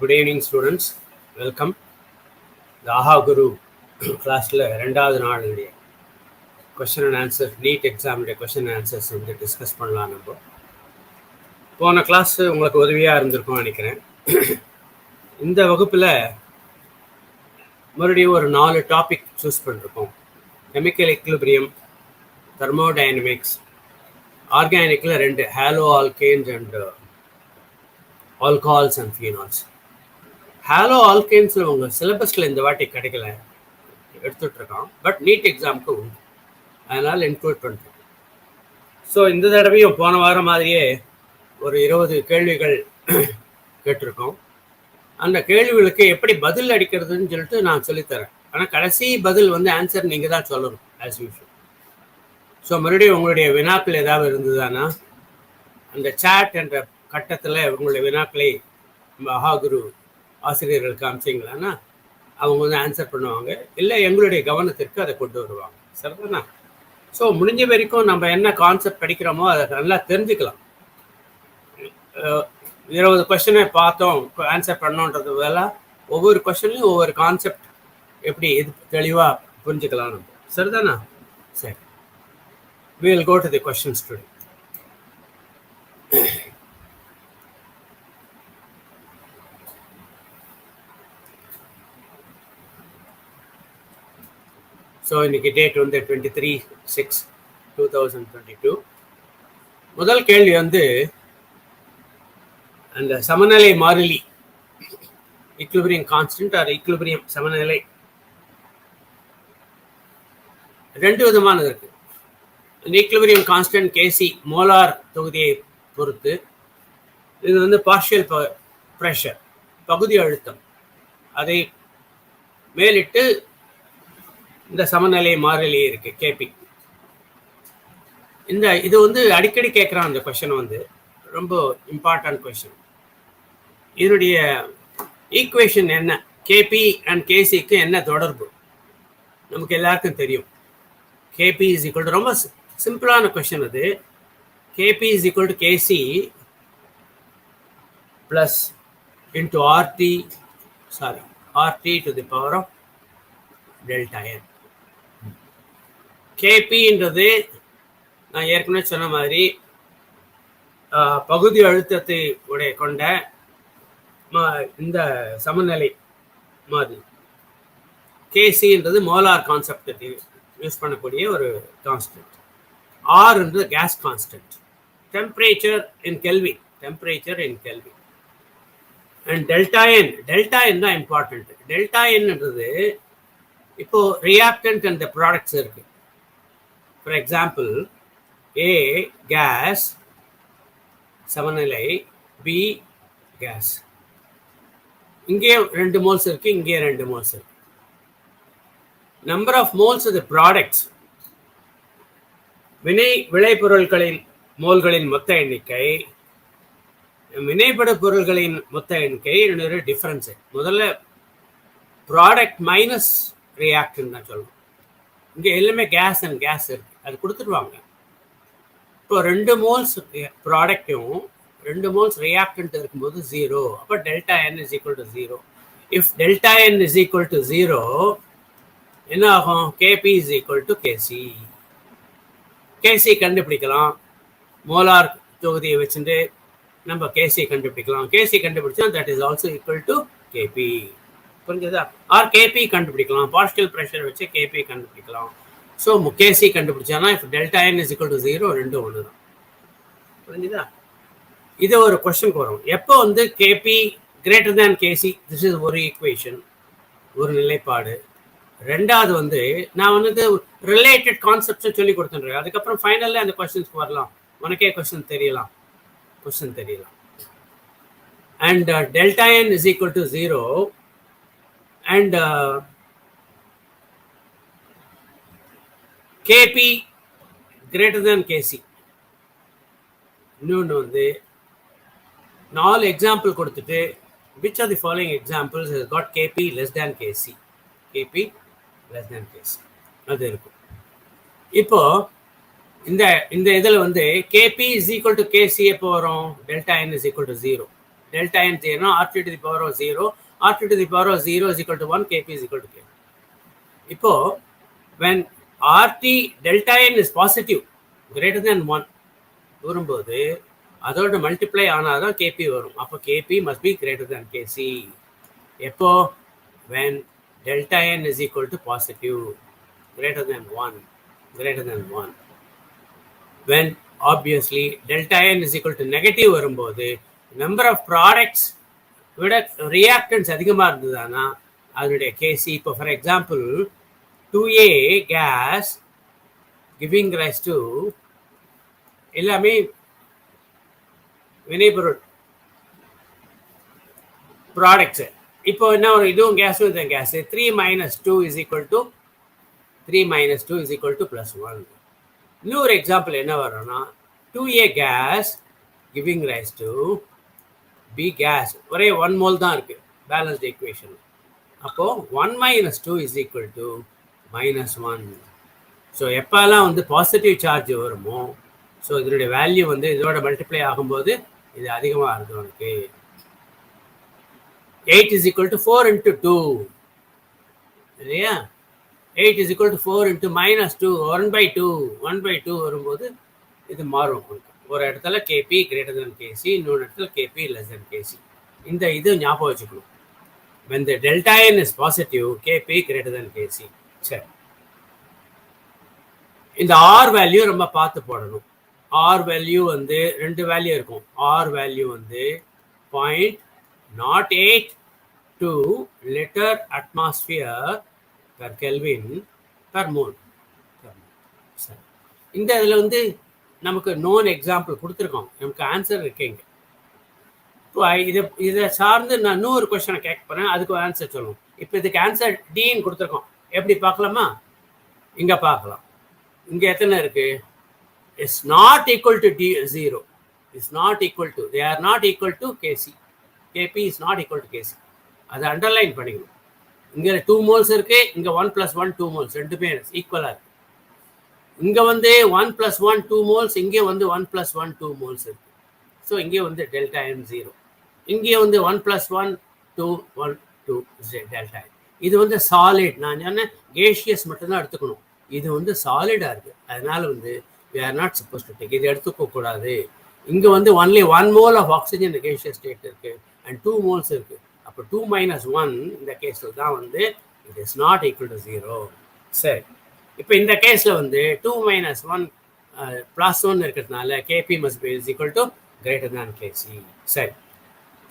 Good evening, students. Welcome. The AHA Guru class ரெண்டாவது நாளுடைய question and answer NEET exam question and answers வந்து discuss பண்ணலாம். நம்ம போன கிளாஸ் உங்களுக்கு உதவியாக இருந்திருக்கும்னு நினைக்கிறேன். இந்த வகுப்பில் மறுபடியும் ஒரு 4 டாபிக் சூஸ் பண்ணிருக்கோம். கெமிக்கல் எக்லிபிரியம், தெர்மோடைனமிக்ஸ், ஆர்கானிக்கில் 2 haloalkanes and alcohols and phenols. Halo ஆல்கேன்ஸில் உங்கள் சிலபஸில் இந்த வாட்டி கிடைக்கல, எடுத்துகிட்ருக்கோம். பட் நீட் எக்ஸாமுக்கு உண்டு, அதனால் இன்க்ளூட் பண்ணுறோம். ஸோ இந்த தடவையும் போன வாரம் மாதிரியே ஒரு 20 கேள்விகள் கேட்டிருக்கோம். அந்த கேள்விகளுக்கு எப்படி பதில் அடிக்கிறதுன்னு சொல்லிட்டு நான் சொல்லித்தரேன். ஆனால் கடைசி பதில் வந்து ஆன்சர் நீங்கள் தான் சொல்லணும் ஆஸ் யூஷுவல். ஸோ மறுபடியும் உங்களுடைய வினாக்கள் ஏதாவது இருந்ததுன்னா அந்த சாட் என்ற கட்டத்தில் உங்களுடைய வினாக்களை ஆஹா குரு ஆசிரியர்களுக்கு காமிச்சிங்களான்னா அவங்க வந்து ஆன்சர் பண்ணுவாங்க, இல்லை எங்களுடைய கவனத்திற்கு அதை கொண்டு வருவாங்க. சரிதானா? ஸோ முடிஞ்ச வரைக்கும் நம்ம என்ன கான்செப்ட் படிக்கிறோமோ அதை நல்லா தெரிஞ்சுக்கலாம். 20 கொஸ்டினை பார்த்தோம், ஆன்சர் பண்ணோன்றது வேலை ஒவ்வொரு கொஸ்டின்லையும் ஒவ்வொரு கான்செப்ட் எப்படி இது தெளிவாக புரிஞ்சுக்கலாம் நம்ம. சரிதானா? சரி, we will go to the questions today. So இன்னைக்கு டேட் வந்து 23/6/2022. முதல் கேள்வி வந்து அந்த சமநிலை மாறிலி ஈக்விலிபிரியம் கான்ஸ்டன்ட் ஆர் ஈக்விலிபிரியம் சமநிலை 2 விதமானது இருக்கு. ஈக்விலிபிரியம் கான்ஸ்டன்ட் கேசி மோலார் தொகுதியை பொறுத்து, இது வந்து பார்ஷியல் ப்ரெஷர் பகுதி அழுத்தம், அதை மேலிட்டு இந்த சமநிலை மாறிலி இருக்கு கேபி. இது வந்து அடிக்கடி கேட்குறான் அந்த கொஸ்டின், வந்து ரொம்ப இம்பார்ட்டன்ட் கொஸ்டின். இதனுடைய ஈக்குவேஷன் என்ன, கேபி அண்ட் கேசிக்கு என்ன தொடர்பு நமக்கு எல்லாருக்கும் தெரியும். கேபி இஸ் ஈக்குவல் டு, ரொம்ப சிம்பிளான கொஸ்டின் அது. KP is equal to KC plus into RT to the power of delta n. கேபின்றது நான் ஏற்கனவே சொன்ன மாதிரி பகுதி அழுத்தத்தை உடைய கொண்ட இந்த சமநிலை மாதிரி. கேசின்றது மோலார் கான்செப்ட் யூஸ் பண்ணக்கூடிய ஒரு கான்ஸ்டன்ட். ஆர்ன்றது gas constant. Temperature in kelvin, and delta n தான் இம்பார்ட்டன்ட். டெல்டா என்னன்றது இப்போ ரியாக்டன்ட் அண்ட் ப்ராடக்ட்ஸ் இருக்கு. ஃபார் எக்ஸாம்பிள், ஏ கேஸ் சமநிலை, பி கேஸ். இங்கே 2 மோல்ஸ் இருக்கு, இங்கே 2 மோல்ஸ் இருக்கு. Number of moles of the products, விளைபொருட்களின் மோல்களின் மொத்த எண்ணிக்கை, வினைபடு பொருள்களின் மொத்த எண்ணிக்கை, 2 டிஃபரன்ஸ். முதல்ல ப்ராடக்ட் மைனஸ் ரியாக்டன்ட் தான் சொல்லணும். இங்கே எல்லாமே கேஸ் அண்ட் கேஸ் இருக்கு, அது கொடுத்துருவாங்க. இப்போ 2 மோல்ஸ் ப்ராடக்டும் 2 மோல்ஸ் ரியாக்டன்ட் இருக்கும்போது 0. அப்போ delta N is equal to 0. If delta N is equal to 0 என்ன ஆகும்? KP is equal to KC. KC கண்டுபிடிக்கலாம், மோலார் தொகுதியை வச்சுட்டு நம்ம கேசி கண்டுபிடிக்கலாம். கேசி கண்டுபிடிச்சா that is also equal to KP. புரிஞ்சதா? ஆர் கேபி கண்டுபிடிக்கலாம், பார்ஷியல் ப்ரெஷர் வச்சு கேபி கண்டுபிடிக்கலாம். ஸோ கேசி கண்டுபிடிச்சானா if delta N is equal to 0, 2 ஒன்று தான். புரிஞ்சுதா? இது ஒரு கொஸ்டினுக்கு வரும். எப்போ வந்து KP greater than KC, this is ஒரு ஈக்குவேஷன், ஒரு நிலைப்பாடு. ரெண்டாவது வந்து நான் வந்து ரிலேட்டட் கான்செப்ட்ஸை சொல்லி கொடுத்துட்றேன். அதுக்கப்புறம் ஃபைனலில் அந்த கொஸ்டின்ஸ்க்கு வரலாம், உனக்கே கொஸ்டின் தெரியலாம். And delta N is equal to 0 and KP greater than KC. இன்னொன்று வந்து 4 எக்ஸாம்பிள் கொடுத்துட்டு which are the following examples has got KP less than KC. அது இருக்கும். இப்போ இந்த இதில் வந்து KP is equal to KC எப்போ வரும்? Delta N is equal to 0. delta n 0, RT to the power of 0, RT to the power of 0 is equal to 1, Kp is equal to K. இப்போ when RT delta n is positive greater than 1 வரும்போது அதோட multiply ஆனாதான் Kp வரும். அப்போ Kp must be greater than Kc. எப்போ when delta n is equal to positive greater than 1. When obviously delta n is equal to negative வரும்போது number of products விட reactants அதிகமா இருந்ததுன்னா அதனுடைய Kc. இப்போ for example 2A gas giving rise to எல்லாமே வினைபொருள் products. இப்போ என்ன ஒரு இதுவும் கேஸும் இதுவும் case 3 minus 2 is equal to +1. இன்னொரு எக்ஸாம்பிள் என்ன வரும்னா 2A gas giving rise to B gas ஒரே 1 mole தான் இருக்கு பேலன்ஸ்ட் ஈக்குவேஷன். அப்போ 1 minus 2 is equal to -1. So எப்பெல்லாம் வந்து பாசிட்டிவ் சார்ஜ் வருமோ ஸோ இதனுடைய வேல்யூ வந்து இதோட மல்டிப்ளை ஆகும்போது இது அதிகமாக இருக்கு உனக்கு. 8 is equal to 4 into 2 இல்லையா? 8 is equal to 4 into -2 1/2 வரும்போது இது மாறும். ஒரு இடத்துல Kp greater than Kc, இன்னொரு இடத்துல Kp less than Kc. இந்த இது ஞாபகம் வச்சுக்கணும். when the delta n is positive Kp greater than Kc. சரி, இந்த ஆர் வேல்யூ ரொம்ப பார்த்து போடணும். ஆர் வேல்யூ வந்து ரெண்டு வேல்யூ இருக்கும். ஆர் வேல்யூ வந்து 0.082 litre atmosphere per Kelvin per mole. இந்த இதில் வந்து நமக்கு நோன் எக்ஸாம்பிள் கொடுத்துருக்கோம், நமக்கு ஆன்சர் இருக்குங்க. இப்போ இதை சார்ந்து நான் இன்னொரு கொஸ்டினை கேட்க போகிறேன், அதுக்கு ஆன்சர் சொல்லணும். இப்போ இதுக்கு ஆன்சர் டின்னு கொடுத்துருக்கோம். எப்படி பார்க்கலாமா? இங்கே பார்க்கலாம். இங்கே எத்தனை இருக்கு? It's not equal to D0. It's not equal to, they are not equal to Kc. Kp is not equal to Kc. அதை அண்டர்லைன் பண்ணிக்கணும். இங்கே 2 moles இருக்கு, இங்கே 1 + 1 2 moles ரெண்டுமே ஈக்குவலாக இருக்கு. இங்கே வந்து 1 + 1 2 moles, இங்கே வந்து 1 + 1 2 moles இருக்கு. ஸோ இங்கே வந்து டெல்டா n 0. இங்கே வந்து 1 + 1 2 1 2 டெல்டா n. இது வந்து சாலிட். நான் சொன்னேன் கேஷியஸ் மட்டும்தான் எடுத்துக்கணும். இது வந்து சாலிடாக இருக்குது. அதனால வந்து we are not supposed to take. இது எடுத்துக்க கூடாது. இங்கே வந்து only 1 mole of oxygen gaseous state இருக்கு and 2 moles இருக்கு. அப்போ 2 - 1 இந்த கேஸில் தான் வந்து it is not equal to 0. சரி, இப்போ இந்த கேஸில் வந்து 2 - 1 +1 இருக்கிறதுனால Kp must be is equal to greater than Kc. சரி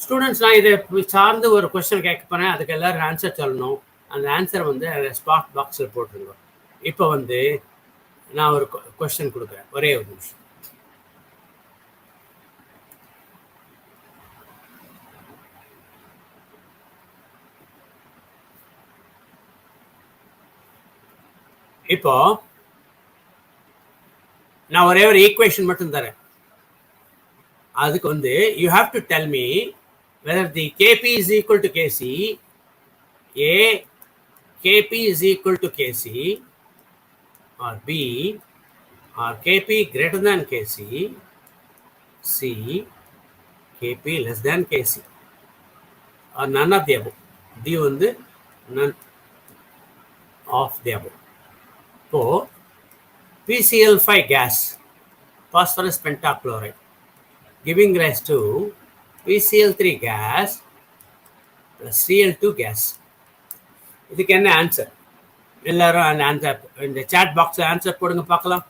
ஸ்டூடெண்ட்ஸ், நான் இதை சார்ந்து ஒரு கொஸ்டின் கேட்க போகிறேன், அதுக்கு எல்லாரும் ஆன்சர் சொல்லணும். அந்த ஆன்சரை வந்து ஸ்பாட் பாக்ஸில் போட்டுருங்க. இப்போ வந்து நான் ஒரு கொஸ்டின் கொடுக்குறேன், ஒரே ஒரு நிமிஷம். இப்போ நான் ஒரே ஒரு ஈக்குவேஷன் மட்டும் தரேன். அதுக்கு வந்து you have to tell me whether the Kp is equal to Kc, A, Kp is equal to Kc, or B, or Kp greater than Kc, C, Kp less than Kc, or none of the above. D வந்து none of the above. So PCl5 gas, phosphorus pentachloride, giving rise to PCl3 gas plus Cl2 gas. இதுக்கு என்ன answer? எல்லாரும் அந்த answer இந்த chat பாக்ஸில் answer போடுங்க பார்க்கலாம்.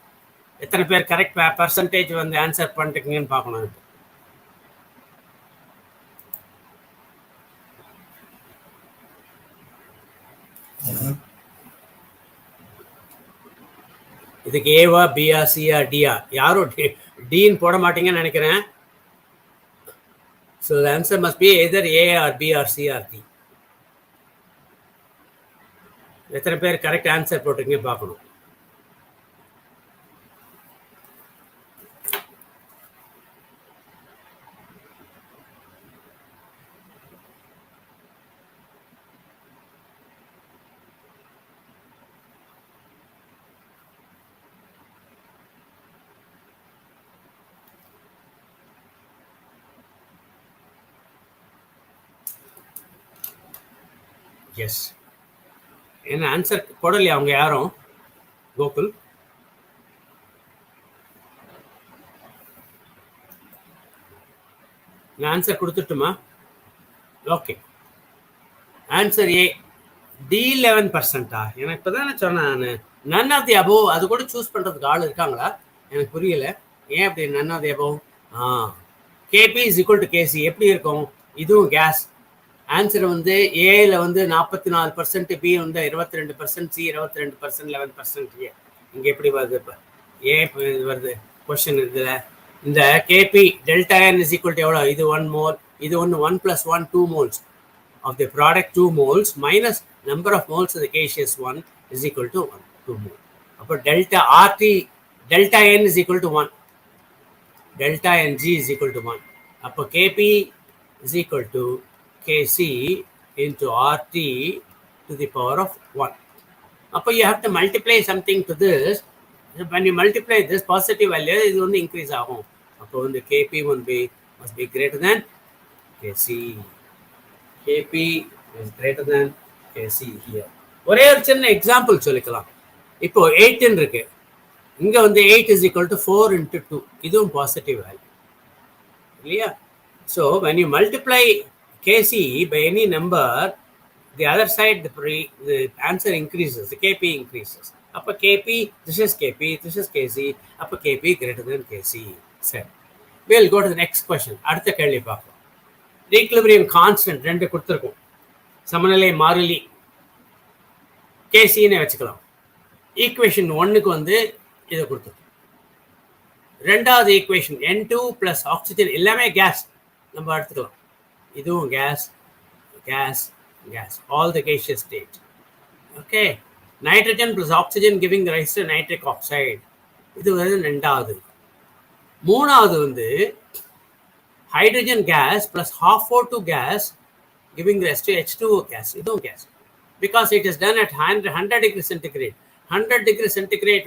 எத்தனை பேர் கரெக்ட் பர்சன்டேஜ் வந்து ஆன்சர் பண்ணிருக்கீங்கன்னு பார்க்கணும். இதுக்கு ஏவா பிஆ சிஆ டிஆ? யாரும் டின்னு போட மாட்டீங்கன்னு நினைக்கிறேன். So the answer must be either A or B or C or D. எத்தனை பேர் கரெக்ட் ஆன்சர் போட்டிருக்கீங்க பார்க்கணும். எஸ். என்ன ஆன்சர் போடலையா அவங்க யாரும்? கோகுல் நான் ஆன்சர் கொடுத்துட்டுமா? Okay, answer A D11%. எனக்கு இப்போ தானே சொன்னேன் நான் நன் ஆஃப் தி அபோவ். அது கூட சூஸ் பண்ணுறதுக்கு ஆள் இருக்காங்களா? எனக்கு புரியல ஏன் அப்படி none of the above. KP is equal to KC எப்படி இருக்கும்? இதுவும் கேஸ். ஆன்சர் வந்து ஏல வந்து 44%, பி வந்து 22%, சி 22%, 11%. இங்கே எப்படி வருது? இப்போ ஏ வருது கொஸ்டின் இதில். இந்த KP delta N is equal to எவ்வளோ? இது 1 மோல், இது ஒன்று 1 + 1 2 moles of the product 2 moles minus number of moles of the gaseous 1 is equal to 1 2 mole. அப்போ delta RT delta N is equal to 1, delta Ng is equal to 1. அப்போ Kp is equal to Kc into RT to the power of 1. அப்போ you have to multiply something to this. When you multiply this positive value, இது வந்து increase ஆகும். அப்போ வந்து Kp must be greater than Kc. Kp is greater than Kc here. ஒரே ஒரு சின்ன example சொல்லிக்கலாம். இப்போ 8 இருக்கு, இங்க வந்து 8 is equal to 4 into 2. இதுவும் பாசிட்டிவ் வேல்யூ இல்லையா? So when you multiply Kc by any number, the other side the answer increases, the Kp increases. அப்போ Kp, this is Kp, this is Kc, அப்போ Kp greater than Kc. சரி, we'll go to the next question. அடுத்த கேள்வி பார்ப்போம். Equilibrium constant ரெண்டு கொடுத்துருக்கும், சமநிலை மாறிலி கேசின்னு வச்சுக்கலாம். ஈக்குவேஷன் 1க்கு வந்து இதை கொடுத்துருக்கோம். ரெண்டாவது ஈக்குவேஷன் N2 + ஆக்சிஜன் எல்லாமே கேஸ் நம்ம எடுத்துக்கலாம். இதுவும் gas gas gas, all the gaseous state. Okay, nitrogen + oxygen giving rise to nitric oxide. இது வந்து ரெண்டாவது. மூணாவது வந்து hydrogen gas plus half O2 gas giving rise to H2O gas. This is gas because it is done at 100 degrees centigrade. 100 degrees centigrade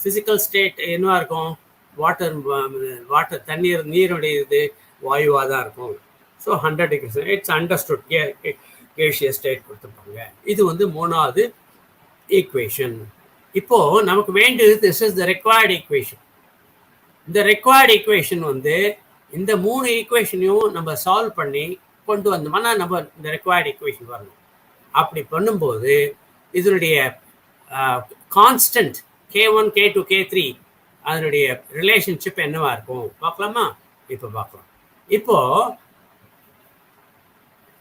physical state என்னவா இருக்கும்? Water தண்ணீர் நீருடைய இது வாயுவாக தான் இருக்கும். So 100 degrees it's understood gaseous state கொடுத்துருப்பாங்க. இது வந்து மூணாவது ஈக்குவேஷன். இப்போ நமக்கு வேண்டியது this is the required equation. இந்த ரெக்வயர்டு ஈக்குவேஷன் வந்து இந்த மூணு ஈக்குவேஷனையும் நம்ம சால்வ் பண்ணி கொண்டு வந்தோம்னா நம்ம இந்த ரெக்வயர்டு ஈக்குவேஷன் வரணும். அப்படி பண்ணும்போது இதனுடைய கான்ஸ்டன்ட் K1 K2 K3 அதனுடைய ரிலேஷன்ஷிப் என்னவா இருக்கும் பார்க்கலாமா? இப்போ பார்க்கலாம். இப்போ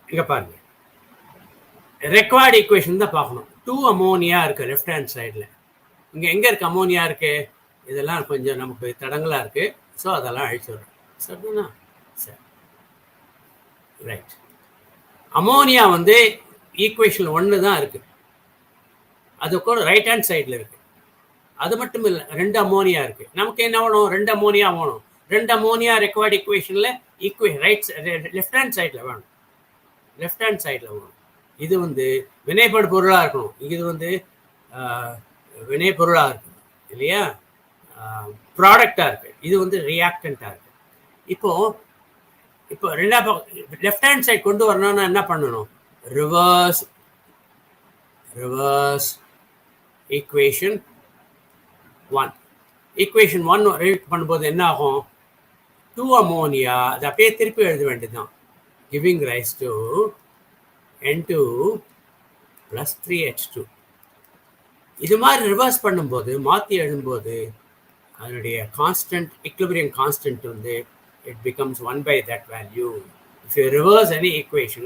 இங்க பாருங்க, ரெக்வயர்டு ஈக்குவேஷன் தான் பார்க்கணும். 2 அமோனியா இருக்கு லெஃப்ட் ஹேண்ட் சைடில். இங்கே எங்கே இருக்கு அமோனியா இருக்கு? இதெல்லாம் கொஞ்சம் நமக்கு தடங்களா இருக்கு. ஸோ அதெல்லாம் அழிச்சுடுறோம். சரிண்ணா? சரி, ரைட். அமோனியா வந்து ஈக்குவேஷன் 1 தான் இருக்கு, அது கூட ரைட் ஹேண்ட் சைடில் இருக்கு. அது மட்டும் இல்லை, 2 அமோனியா இருக்கு. நமக்கு என்ன வேணும்? 2 அமோனியா வேணும். 2 அமோனியா ரெக்வயர்டு ஈக்குவேஷனில் ரைட் லெஃப்ட் ஹேண்ட் சைடில் வேணும், லெஃப்ட் ஹேண்ட் சைடில் வேணும். இது வந்து வினைப்படு பொருளாக இருக்கணும். இது வந்து வினைப்பொருளாக இருக்கணும் இல்லையா? ப்ராடக்டாக இருக்கு. இது வந்து ரியாக்டண்ட்டாக இருக்கு. இப்போ ரெண்டாவது லெஃப்ட் ஹேண்ட் சைட் கொண்டு வரணும்னா என்ன பண்ணணும்? Reverse equation 1. ஈக்குவேஷன் 1 ரீட் பண்ணும்போது என்ன ஆகும்? 2 அமோனியா அது அப்படியே திருப்பி எழுத வேண்டியதுதான். Giving rise to N2 + 3H2. இது மாதிரி ரிவர்ஸ் பண்ணும்போது மாற்றி எழுதும்போது அதனுடைய கான்ஸ்டன்ட் ஈக்லிபிரியம் கான்ஸ்டன்ட் வந்து it becomes 1 by that value. If you reverse any equation,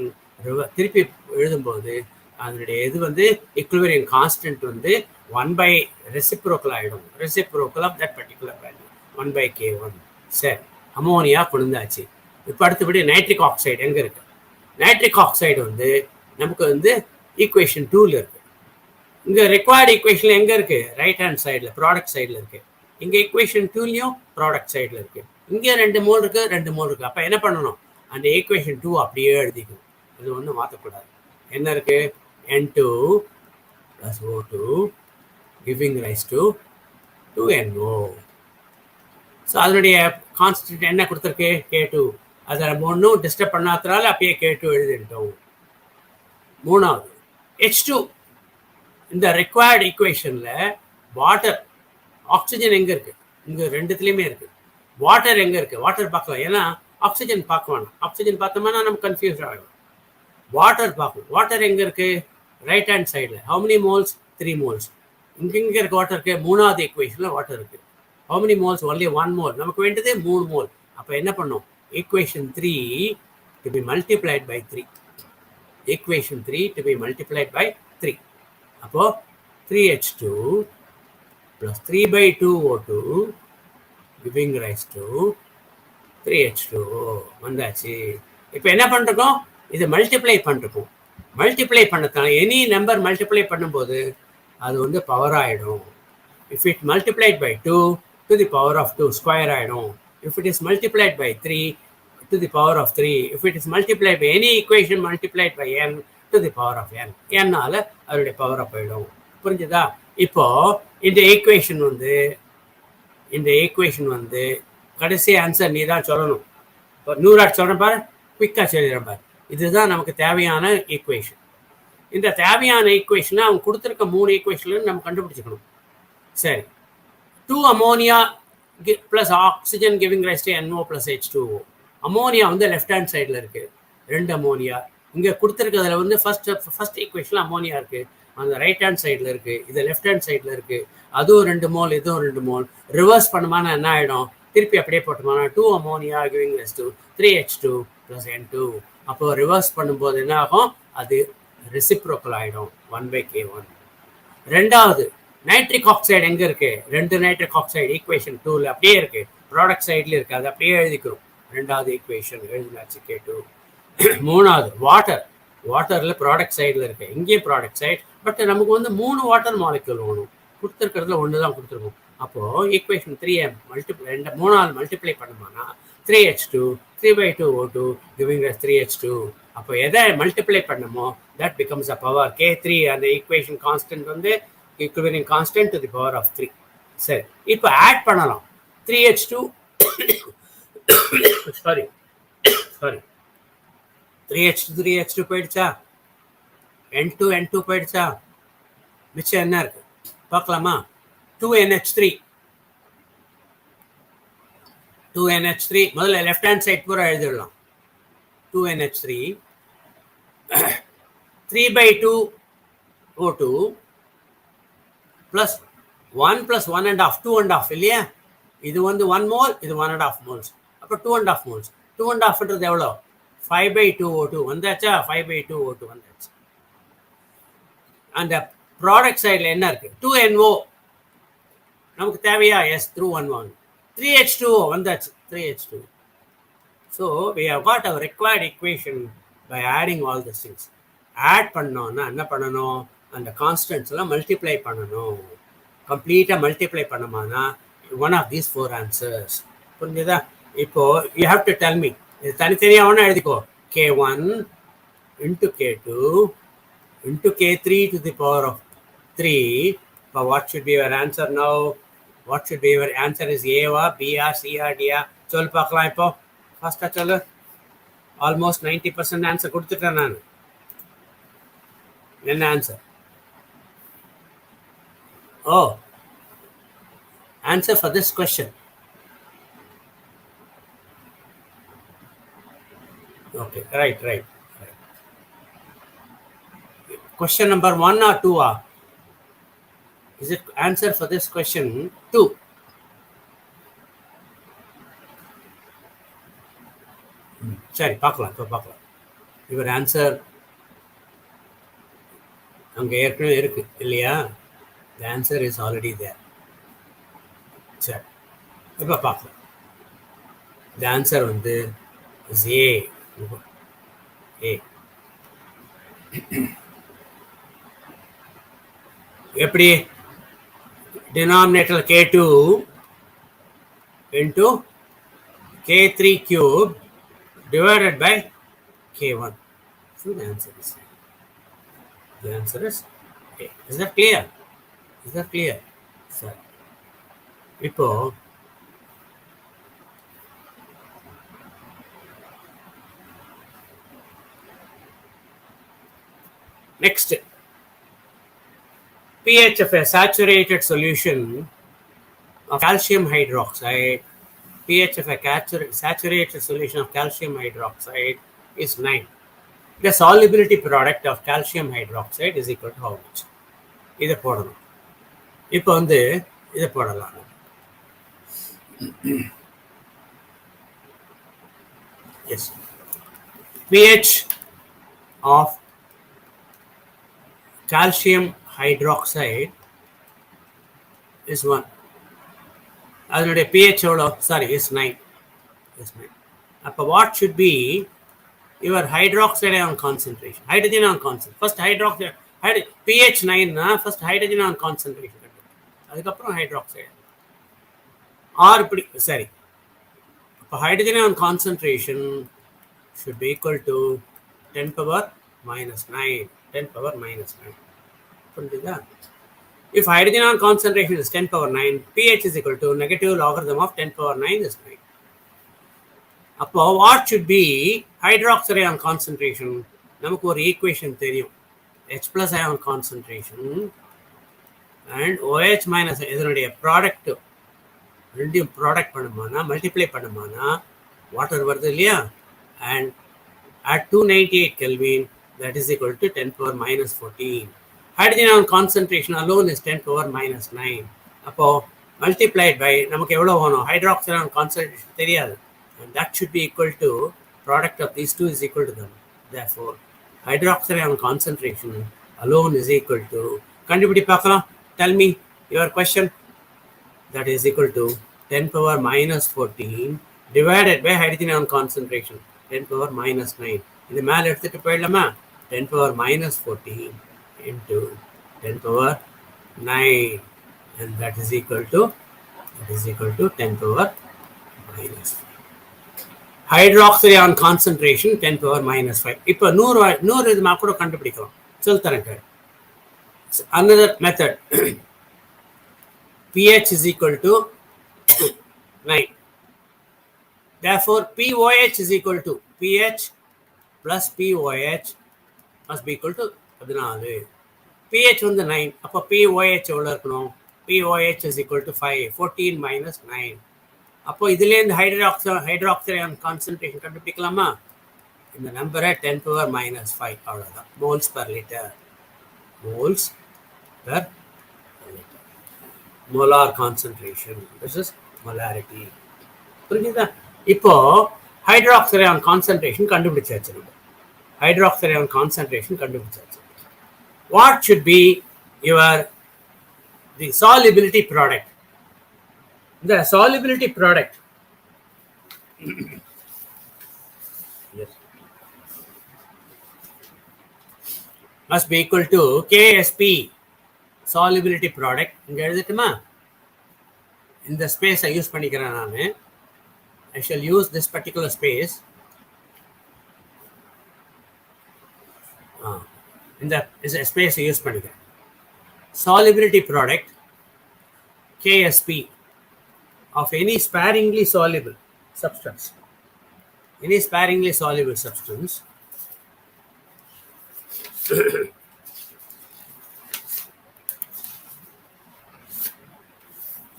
திருப்பி எழுதும்போது அதனுடைய இது வந்து ஈக்லிபிரியம் கான்ஸ்டன்ட் வந்து 1 by ரெசிப்ரோக்கல் ஆகிடும். Reciprocal of that particular value 1 by K1. சரி, அமோனியா கொடுந்தாச்சு. இப்போ அடுத்தபடி நைட்ரிக் ஆக்சைடு எங்கே இருக்கு? நைட்ரிக் ஆக்சைடு வந்து நமக்கு வந்து ஈக்குவேஷன் 2ல இருக்கு. இங்கே ரெக்வயர்டு ஈக்குவேஷன் எங்கே இருக்கு? ரைட் ஹேண்ட் சைடில் ப்ராடக்ட் சைடில் இருக்கு. இங்கே ஈக்குவேஷன் 2லையும் ப்ராடக்ட் சைடில் இருக்கு. இங்கே 2 மோல் இருக்கு, 2 மோல் இருக்கு. அப்போ என்ன பண்ணணும்? அந்த ஈக்குவேஷன் 2 அப்படியே எழுதிக்கணும். இது ஒன்றும் மாற்றக்கூடாது. என்ன இருக்கு? N2 + O2 giving rise to 2NO. So அதனுடைய கான்ஸ்டன்ட் என்ன கொடுத்துருக்கு? K2. அதை நம்ம ஒன்றும் டிஸ்டர்ப் பண்ணாதனால அப்படியே K2 எழுதிட்டோம். மூணாவது H2 இந்த required equationல வாட்டர் ஆக்சிஜன் எங்க இருக்கு? இங்க ரெண்டுத்துலயுமே இருக்கு. வாட்டர் எங்க இருக்கு? வாட்டர் பார்க்கலாம். ஏன்னா ஆக்சிஜன் பார்க்க வேணாம். ஆக்சிஜன் பார்த்தோம்னா நம்ம கன்ஃபியூஸ் ஆகும். வாட்டர் பார்க்கணும். வாட்டர் எங்க இருக்கு? ரைட் ஹேண்ட் சைடில். How many moles? 3 மோல்ஸ். இங்க இருக்க வாட்டர் இருக்கு. மூணாவது ஈக்குவேஷன்ல வாட்டர் இருக்கு. How many moles? Only 1 mole. நமக்கு வேண்டியதே 3 மோல். அப்போ என்ன பண்ணும்? Equation 3 to be multiplied by 3. Equation 3 to be multiplied by 3. அப்போ 3H2 plus 3 by 2 O2 giving rise to 3H2O வந்தாச்சு. இப்போ என்ன பண்ணிருக்கோம்? இது மல்டிப்ளை பண்ணிருக்கோம். மல்டிப்ளை பண்ணத்தான எனி நம்பர் மல்டிப்ளை பண்ணும்போது அது வந்து பவர் ஆகிடும். If it multiplied by 2 to the power of 2 square ஆகிடும். If it is multiplied by 3 to the power of 3. If it is multiplied by any equation multiplied by n to the power of n. n-ஆல அதோடைய power போயிடும். புரிஞ்சுதா? இப்போ இந்த equation வந்து கடைசி answer நீ தான் சொல்லணும். இப்போ 100 சொல்கிறேன் பாரு, குயிக்காக சொல்லிடுறேன் பாரு. இதுதான் நமக்கு தேவையான ஈக்குவேஷன். இந்த தேவையான ஈக்குவேஷனை அவங்க கொடுத்துருக்க 3 ஈக்குவேஷன்ல நம்ம கண்டுபிடிச்சிக்கணும். சரி, 2 ammonia plus oxygen giving rise to NO plus H2O. Ammonia வந்து லெஃப்ட் ஹேண்ட் சைடில் இருக்கு. 2 அமோனியா இங்கே கொடுத்துருக்கிறதுல வந்து ஃபர்ஸ்ட் ஈக்குவேஷனில் அமோனியா இருக்கு. அந்த ரைட் ஹேண்ட் சைடில் இருக்கு. இது லெஃப்ட் ஹேண்ட் சைடில் இருக்கு. அதுவும் 2 மோல், இதுவும் 2 மோல். ரிவர்ஸ் பண்ணுமானா என்ன ஆகிடும்? திருப்பி அப்படியே போட்டோம்னா 2 ammonia giving rise to 3H2 plus N2. அப்போ ரிவர்ஸ் பண்ணும்போது என்ன ஆகும்? அது ரெசிப்ரோக்கல் ஆகிடும் 1/K1. ரெண்டாவது நைட்ரிக் ஆக்சைடு எங்கே இருக்கு? 2 நைட்ரிக் ஆக்சைடு ஈக்குவேஷன் 2ல அப்படியே இருக்கு. ப்ராடக்ட் சைட்ல இருக்கு. அது அப்படியே எழுதிக்கிறோம். ரெண்டாவது ஈக்குவேஷன் எழுதினாச்சு K2. மூணாவது வாட்டர்ல ப்ராடக்ட் சைடில் இருக்கு. இங்கேயும் ப்ராடக்ட் சைடு. பட் நமக்கு வந்து 3 வாட்டர் மாலிக்யூல் வேணும். கொடுத்துருக்கிறதுல 1 தான் கொடுத்துருக்கோம். அப்போ ஈக்குவேஷன் 3 மூணாவது multiply பண்ணுமானா 3H2 3/2 O2 giving us 3H2. அப்போ எதை மல்டிப்ளை பண்ணமோ that becomes a power K3. அந்த ஈக்குவேஷன் கான்ஸ்டன்ட் வந்து equation constant to the power of 3. சரி, இப்போ ஆட் பண்ணலாம். 3H2 சாரி 3H2 போயிடுச்சா? N2 போயிடுச்சா? மிச்சம் என்ன இருக்கு பார்க்கலாமா? 2NH3 முதல்ல லெஃப்ட் ஹேண்ட் சைட் பூரா எழுதிடலாம். 2NH3 3/2 O2 plus 1 plus 1.5 2.5 இல்லையா? இது வந்து 1 மோல், இது 1.5 மோல்ஸ். அப்போ 2.5 மோல்ஸ். 2.5ன்றது எவ்வளோ? 5/2 O2 வந்தாச்சா? 5/2 O2 வந்தாச்சு. அந்த ப்ராடக்ட் சைடில் என்ன இருக்கு? 2NO நமக்கு தேவையா? எஸ், த்ரூ 1 3H2O வந்தாச்சு. 3H2. So we have got our required equation by adding all these things. Add பண்ணோம்னா என்ன பண்ணணும்? அந்த கான்ஸ்டன்ட்ஸ் எல்லாம் மல்டிப்ளை பண்ணணும். கம்ப்ளீட்டாக மல்டிப்ளை பண்ணோம்னா one of these 4 answers. புரிஞ்சுதா? இப்போ you have to tell me. இது தனித்தனியாக ஒன்றா எழுதிக்கோ. K1 into K2 into K3 to the power of 3. But what should be your answer now? What should be your answer? Is A or B or C or D? சொல் பார்க்கலாம். இப்போ ஃபர்ஸ்ட்டாக சொல்லு. Almost 90% answer கொடுத்துட்டேன் நான். என்ன answer? Oh, answer for this question. Okay, right. Question number 1 or 2? Is it answer for this question 2? சரி, பார்க்கலாம். இவர் ஆன்சர் அங்கே ஏற்கனவே இருக்கு இல்லையா? The answer is already there. சரி, இப்போ பார்க்கலாம். The answer வந்து is A. எப்படி? denominator K2 into K3 cube divided by K1. So the answer is A. Is that clear? Sir, இப்போ Next, pH of a saturated solution of calcium hydroxide, pH of a saturated solution of calcium hydroxide is 9. The solubility product of calcium hydroxide is equal to how much? இதை போடணும். இப்போ வந்து இதை போடலாம். Yes. pH of calcium hydroxide is 1. அதனுடைய pH எவ்வளோ? Sorry, is 9. Is 9. அப்போ what should be your hydroxide ion concentration? Hydrogen ion concentration. First hydroxide, pH 9 na first hydrogen ion concentration. அதுக்கப்புறம் hydroxide. Or sorry. Hydrogen ion concentration should be equal to 10 power minus 9. 10 power minus 9. If hydrogen ion concentration is 10 power 9, pH is equal to negative logarithm of 10 power 9 is 9. அப்போ what should be hydroxide ion concentration? நமக்கு ஒரு equation தெரியும். H plus ion concentration and OH minus இதனுடைய product ரெண்டையும் product பண்ணுமானா multiply பண்ணுமானா water வருது இல்லையா, and at 298 Kelvin that is equal to 10 power minus 14. Hydrogen ion concentration alone is 10 power minus 9. அப்போ multiplied by நமக்கு எவ்வளோ வேணும்? hydroxide ion concentration தெரியாது, and that should be equal to product of these two is equal to them. Therefore hydroxide ion concentration alone is equal to, கண்டுபிடி பார்க்கலாம். Tell me your question. That is equal to 10 power minus 14 divided by hydrogen ion concentration 10 power minus 9. இது மேலே எடுத்துட்டு போயிடலாமா? 10 power minus 14 into 10 power 9, and that is equal to 10 power minus 5. Hydroxide ion concentration 10 power minus 5. இப்போ 100 இது கூட கண்டுபிடிக்கலாம். சொல்லித்தரேன். Another method. pH is equal to 9. Therefore POH is equal to pH plus POH must be equal to 14. pH வந்து 9. அப்போ POH எவ்வளோ இருக்கணும்? POH is equal to 5. 14 minus 9. அப்போ இதுலேருந்து hydroxide ion concentration கண்டுபிடிக்கலாமா? இந்த நம்பரை 10 power minus 5 அவ்வளோதான். moles per liter. moles per liter. molar concentration. This is molarity. புரிஞ்சுதா? இப்போ hydroxide ion concentration கண்டுபிடிச்சாச்சு. hydroxide ion concentration கண்டுபிடிச்சாச்சு. What should be the solubility product? The solubility product yes, must be equal to KSP, solubility product. இங்க எழுதிட்டுமா? இந்த space use பண்ணிக்கிறேன் நான். I shall use this particular space. In the space use பண்ணிக்கிறேன். Solubility product KSP of any sparingly soluble substance. Any sparingly soluble substance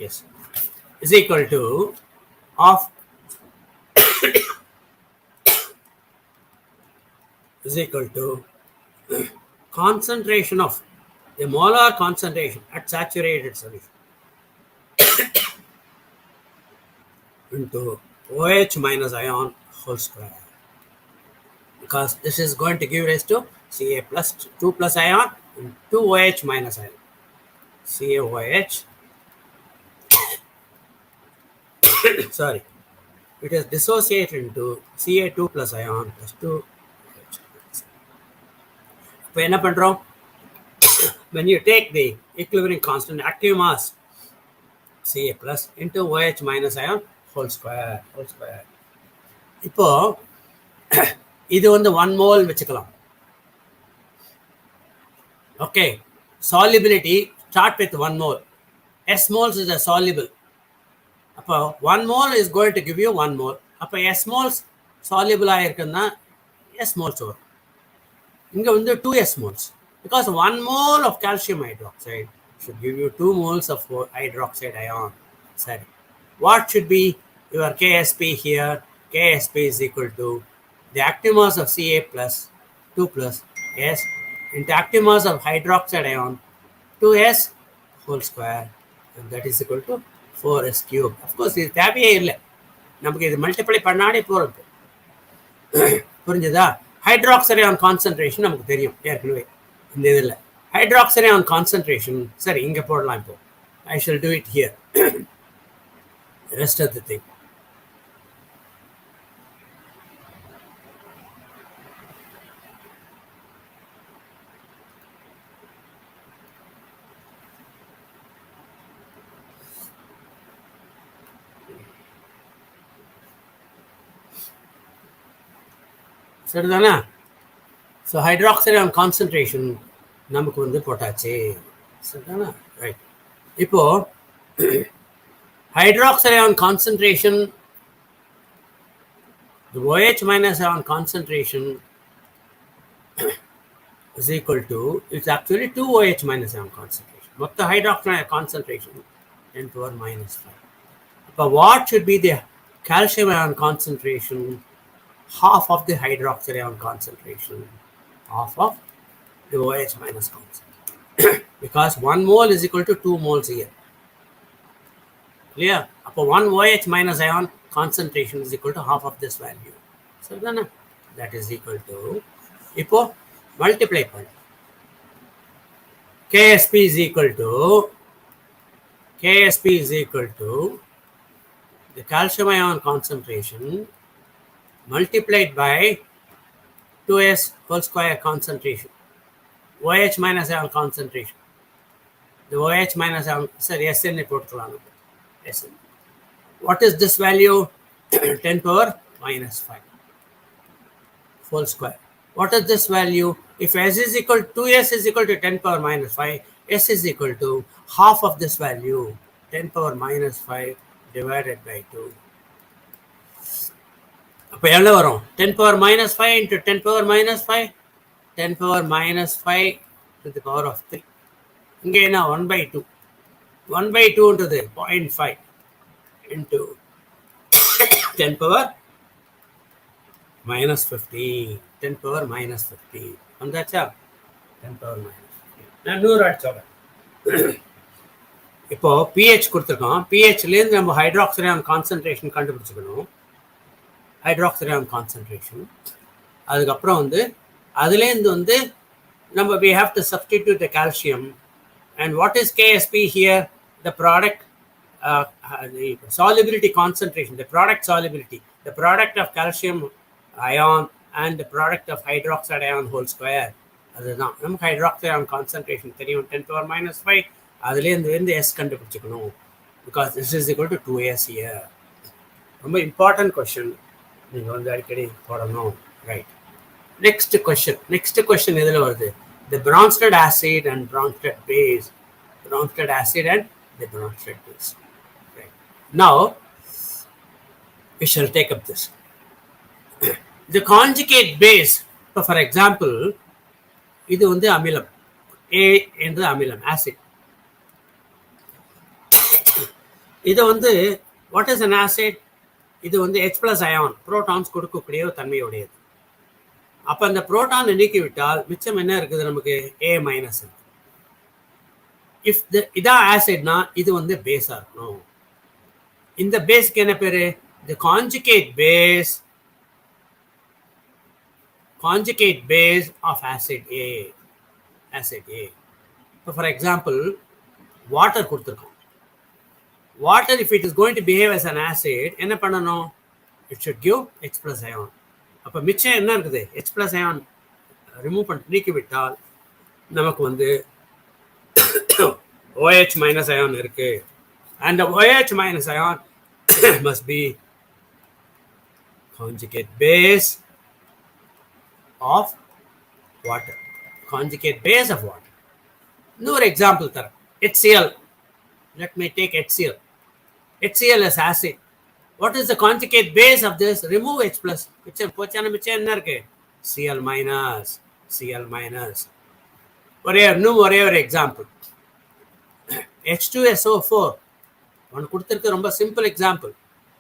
yes, is equal to of is equal to concentration of the molar concentration at saturated solution into OH minus ion whole square, because this is going to give rise to Ca plus 2 plus ion and 2 OH minus ion. CaOH sorry, it is dissociated into Ca2 plus ion plus 2. இப்போ என்ன பண்றோம்? When you take the equilibrium constant active mass Ca plus into OH minus ion whole square. இப்போ இது வந்து 1 mole வச்சுக்கலாம். Okay, solubility start with 1 mole. S moles is a soluble. அப்போ 1 mole is going to give you 1 mole. அப்போ S moles soluble ஆயிருக்குன்னா S moles வரும். இங்க வந்து 2S moles. Because 1 mole of calcium hydroxide should give you 2 moles of hydroxide ion. Sorry. What should be your Ksp here? Ksp is equal to the active mass of Ca plus 2 plus S into active mass of hydroxide ion 2S whole square, and that is equal to 4S cube. Of course, இது தேவையே இல்லை, நமக்கு இது multiply பண்ணாலே போகிறது. புரிஞ்சுதா? Hydroxide ion concentration நமக்கு தெரியும் ஏற்கனவே. இந்த இதில் ஹைட்ராக்சைடு அயான் கான்சன்ட்ரேஷன் சரி இங்கே போடலாம். இப்போ I shall do it here. Rest of the thing சரிதானா? ஸோ ஹைட்ராக்சைடு அயான் கான்சன்ட்ரேஷன் நமக்கு வந்து போட்டாச்சு. சரிதானா? ரைட். இப்போ hydroxide ion concentration, the OH minus ion concentration is equal to, it's actually 2 OH minus ion concentration. Motta hydroxide ion concentration 10 power minus 5. But what should be the calcium ion concentration? Half of the hydroxide ion concentration, half of the OH minus concentration. Because 1 mole is equal to 2 moles here. Clear? Upon 1 OH minus ion concentration is equal to half of this value. So then that is equal to, இப்போ multiply பண்ணு. Ksp is equal to the calcium ion concentration multiplied by 2S whole square concentration, OH minus ion concentration. The OH minus ion, sorry, SN போட்டுக்கலாம். SN. What is this value? 10 power minus 5 whole square. What is this value? If S is equal to 2S is equal to 10 power minus 5, S is equal to half of this value, 10 power minus 5 divided by 2. அப்போ எவ்வளோ வரும்? 10 power minus 5 into 10 power minus 5, 10 power minus 5 to the power of 3. இங்கே என்ன? 1 by 2. 1 by 2 into the 0.5 into 10 power minus 50. 10 power minus 50. வந்தாச்சா? 10 power minus 50. நான் 100 அடிச்சோம். இப்போ pH கொடுத்துருக்கோம். pHலேருந்து நம்ம ஹைட்ராக்சைடு அயான் கான்சன்ட்ரேஷன் கண்டுபிடிச்சிக்கணும். Hydroxide ion concentration. அதுக்கப்புறம் வந்து அதுலேருந்து வந்து நம்ம we have to substitute the calcium. And what is Ksp here? The product, the solubility concentration, the product solubility, the product of calcium ion and the product of hydroxide ion whole square. அதுதான் நமக்கு hydroxide ion concentration தெரியும். 10 power minus 5. அதுலேருந்து S கண்டுபிடிச்சிக்கணும். Because this is equal to 2S here. ரொம்ப important question, நீங்கள் வந்து அடிக்கடி போடணும். Right. Next question எதில் வருது? The Bronsted acid and Bronsted base. Bronsted acid and the Bronsted base. Right. Now, we shall take up this. The conjugate base, for example, இது வந்து அமிலம். A என்று அமிலம், acid. இது வந்து, what is an acid? இது வந்து H plus ion, protons கொடுக்கக்கூடிய ஒரு தன்மையுடையது. அப்போ அந்த புரோட்டான் நீக்கிவிட்டால் மிச்சம் என்ன இருக்குது? நமக்கு A மைனஸ். இஃப் இதான் ஆசிட்னா இது வந்து பேஸாக இருக்கணும். இந்த பேஸ்க்கு என்ன பேரு? The conjugate base of acid A. இப்போ ஃபார் எக்ஸாம்பிள் வாட்டர் கொடுத்துருக்கோம். Water if it is going to behave as an acid என்ன பண்ணணும்? It should give H plus ion. அப்போ மிச்சம் என்ன இருக்குது? H plus ion ரிமூவ் பண்ணி நீக்கிவிட்டால் நமக்கு வந்து OH minus ion இருக்கு. And the OH minus ion must be conjugate base of water. Conjugate base of water. இன்னொரு எக்ஸாம்பிள் தரேன். HCl. Let me take HCl. HCl is acid. What is the conjugate base of this? Remove H plus. மிச்சம் என்ன இருக்கு? Cl minus. ஒரே ஒரு example. H2SO4 ஒன்று கொடுத்துருக்கு, ரொம்ப சிம்பிள் எக்ஸாம்பிள்.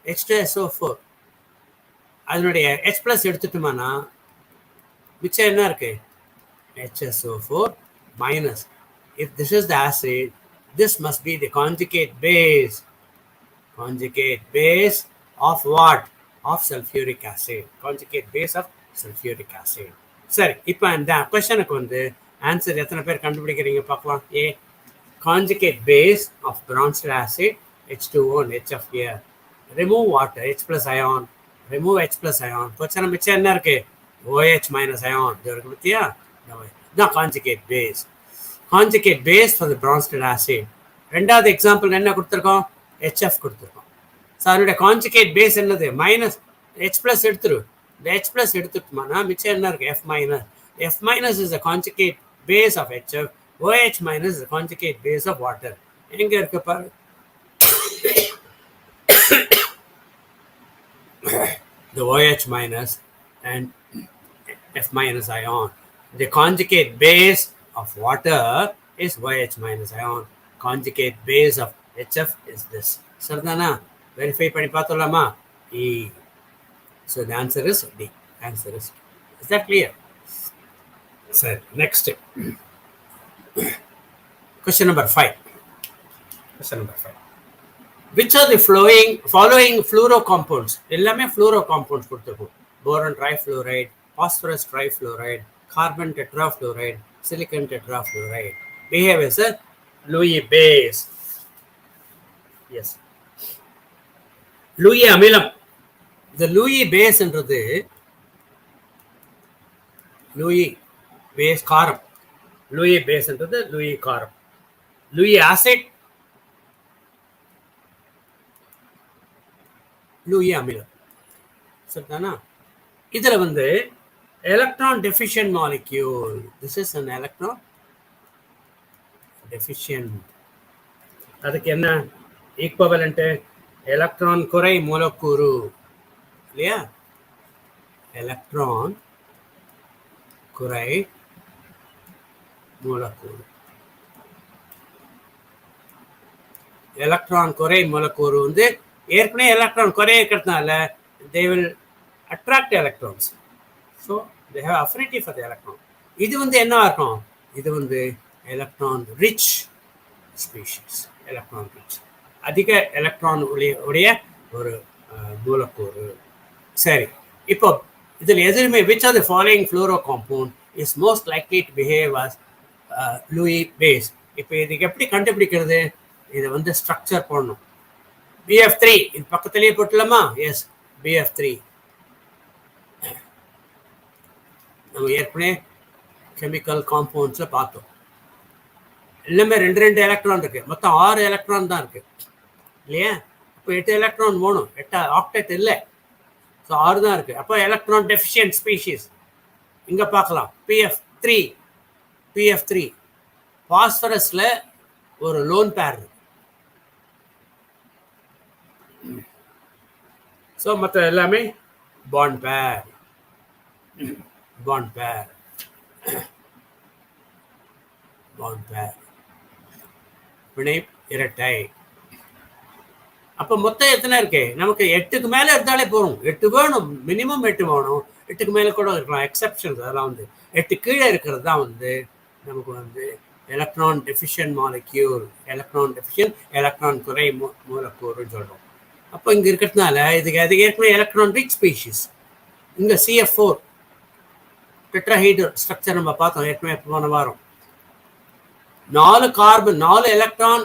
H2SO4 அதனுடைய H ப்ளஸ் எடுத்துட்டோம்னா மிச்சம் என்ன இருக்கு? HSO4 minus. If this is the acid, this must be the conjugate base. Conjugate base of what? Of sulfuric acid. Conjugate base of sulfuric acid. சரி, இப்போ இந்த கொஸ்டனுக்கு வந்து ஆன்சர் எத்தனை பேர் கண்டுபிடிக்கிறீங்க பார்க்கலாம். A. Conjugate base of bronzed acid H2O and HF here. Remove water, H plus ion. Remove H plus ion. கொஸ்டனை மிச்சம் என்ன இருக்கு? OH minus ion. இது இருக்கு பத்தியா? இதுதான் conjugate base. Conjugate base for the bronzed acid. ரெண்டாவது எக்ஸாம்பிள் என்ன கொடுத்துருக்கோம்? HF கொடுத்துருக்கோம். ஸோ அதனுடைய கான்ஜுகேட் பேஸ் என்னது? மைனஸ் H ப்ளஸ் எடுத்துரு. இந்த H ப்ளஸ் எடுத்துட்டோம்னா மிச்சம் என்ன இருக்கு? F minus. F minus is the conjugate base of HF. OH minus is the conjugate base of water. எங்க இருக்கு பாரு. The OH minus and F minus ion. The conjugate base of water is OH minus ion. Conjugate base of HF is this. சரிதானா? Verify பண்ணி பார்த்தோம்லாமா? E. So the answer is D. Answer is D. Is that clear? சரி, next. Question number 5. Question number 5. Which are the following fluorocompounds? எல்லாமே fluorocompounds கொடுத்துருக்கோம். Boron trifluoride, phosphorus trifluoride, carbon tetrafluoride, silicon tetrafluoride. Behave as a Lewis base. Yes. Lewis அமிலம். The Lewis base என்றது Lewis base காரம். Lewis base என்றது Lewis காரம். Lewis acid, Lewis அமிலம். சரிதானா? இதுல வந்து electron deficient molecule. This is an electron deficient. அதுக்கு என்ன ஈக்குவலண்ட்? எலக்ட்ரான் குறை மூலக்கூறு இல்லையா? எலக்ட்ரான் குறை மூலக்கூறு. எலக்ட்ரான் குறை மூலக்கூறு வந்து ஏற்கனவே எலக்ட்ரான் குறை இருக்கிறதுனால they will attract electrons. So they have affinity for the electron. இது வந்து என்ன இருக்கும்? இது வந்து electron rich species. electron rich. அதிக எலக்ட்ரான் உடைய ஒரு மூலக்கூறு. சரி, இப்போ இதில் எதுவுமே which of the following fluorocompound is most likely to behave as Lewis base? இப்போ இதுக்கு எப்படி கண்டுபிடிக்கிறது? இதை வந்து ஸ்ட்ரக்சர் போடணும். BF3 இது பக்கத்திலேயே போட்டலாமா? S, BF3. நம்ம ஏற்கனவே கெமிக்கல் காம்பவுண்ட்ஸ்ல பார்த்தோம். எல்லாமே 2 எலக்ட்ரான் இருக்கு. மொத்தம் 6 எலக்ட்ரான் தான் இருக்கு இல்லையா? இப்போ 8 எலக்ட்ரான் போகணும். 8 ஆக்டெட் இல்லை. ஸோ 6 தான் இருக்கு. அப்போ எலக்ட்ரான் டெஃபிஷியன்ட் ஸ்பீஷீஸ் இங்க பார்க்கலாம். PF3 பாஸ்பரஸ்ல ஒரு லோன் பேர் இருக்கு. ஸோ மற்ற எல்லாமே பாண்ட் பேர். வினை இரட்டை. அப்ப மொத்தம் எத்தனை இருக்கு? நமக்கு 8க்கு மேல இருந்தாலே போகும். 8 வேணும், மினிமம் 8 வேணும். 8க்கு மேல கூட இருக்கலாம், எக்ஸெப்ஷன்ஸ். அதெல்லாம் வந்து 8 கீழே இருக்கிறது தான் வந்து நமக்கு வந்து எலக்ட்ரான் டெஃபிஷியன்ட் மாலிக்யூல். எலக்ட்ரான் குறை மூலக்கூறுன்னு சொல்றோம். அப்போ இங்க இருக்கிறதுனால இதுக்கு ஏற்கனவே எலக்ட்ரான் ரிச் ஸ்பீஷிஸ். இங்க CF4 டெட்ராஹைட்ரல் ஸ்ட்ரக்சர் நம்ம பார்த்தோம் ஏற்கனவே போன வாரம். 4 கார்பன், 4 எலக்ட்ரான்,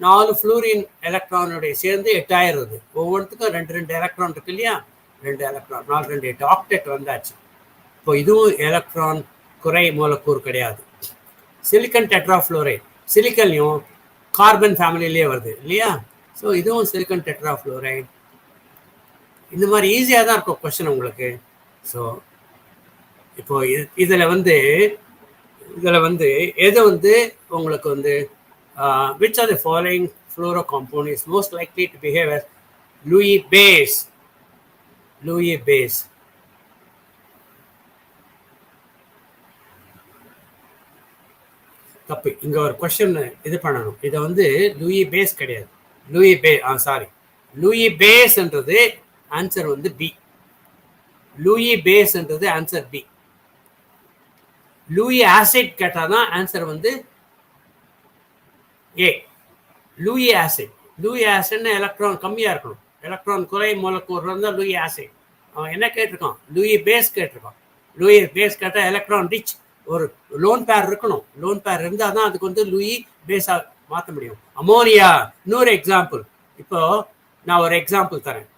4 ஃப்ளூரின் எலக்ட்ரானுடைய சேர்ந்து 8 ஆயிடுது. ஒவ்வொன்றுத்துக்கும் 2 எலக்ட்ரான் இருக்கு இல்லையா? 2 எலக்ட்ரான், 4 2 8 ஆக்டெட் வந்தாச்சு. இப்போ இதுவும் எலக்ட்ரான் குறை மூலக்கூறு கிடையாது. சிலிக்கன் டெட்ராஃப்ளோரைட், சிலிக்கன்லையும் கார்பன் ஃபேமிலியிலேயே வருது இல்லையா? ஸோ இதுவும் சிலிக்கன் டெட்ராஃப்ளோரைட். இந்த மாதிரி ஈஸியாக தான் இருக்கும் கொஸ்டின் உங்களுக்கு. ஸோ இப்போ இதில் வந்து எது வந்து உங்களுக்கு வந்து which are the following fluorocompound is most likely to behave as Lewis base? தப்பு. இங்கே ஒரு கொஷின் இது பண்ணணும். இதை வந்து லூயி பேஸ் கிடையாது. லூயி சாரி, லூயி பேஸ்ன்றது ஆன்சர் வந்து பி. லூயி பேஸ்ன்றது ஆன்சர் பி. லூயி ஆசிட் கேட்டால் தான் ஆன்சர் வந்து ஏ. Lewis acid. லூயி ஆசிட்னு எலக்ட்ரான் கம்மியாக இருக்கணும். எலக்ட்ரான் குறை மூலக்கூறு இருந்தால் லூயி ஆசிட். அவன் என்ன கேட்டிருக்கான்? லூயி பேஸ் கேட்டிருக்கான். லூயி பேஸ் கேட்டால் எலக்ட்ரான் ரிச் ஒரு லோன் பேர் இருக்கணும். லோன் பேர் இருந்தால் தான் அதுக்கு வந்து லூயி பேஸாக மாற்ற முடியும். அமோனியா இன்னொரு எக்ஸாம்பிள். இப்போ நான் ஒரு எக்ஸாம்பிள் தரேன்.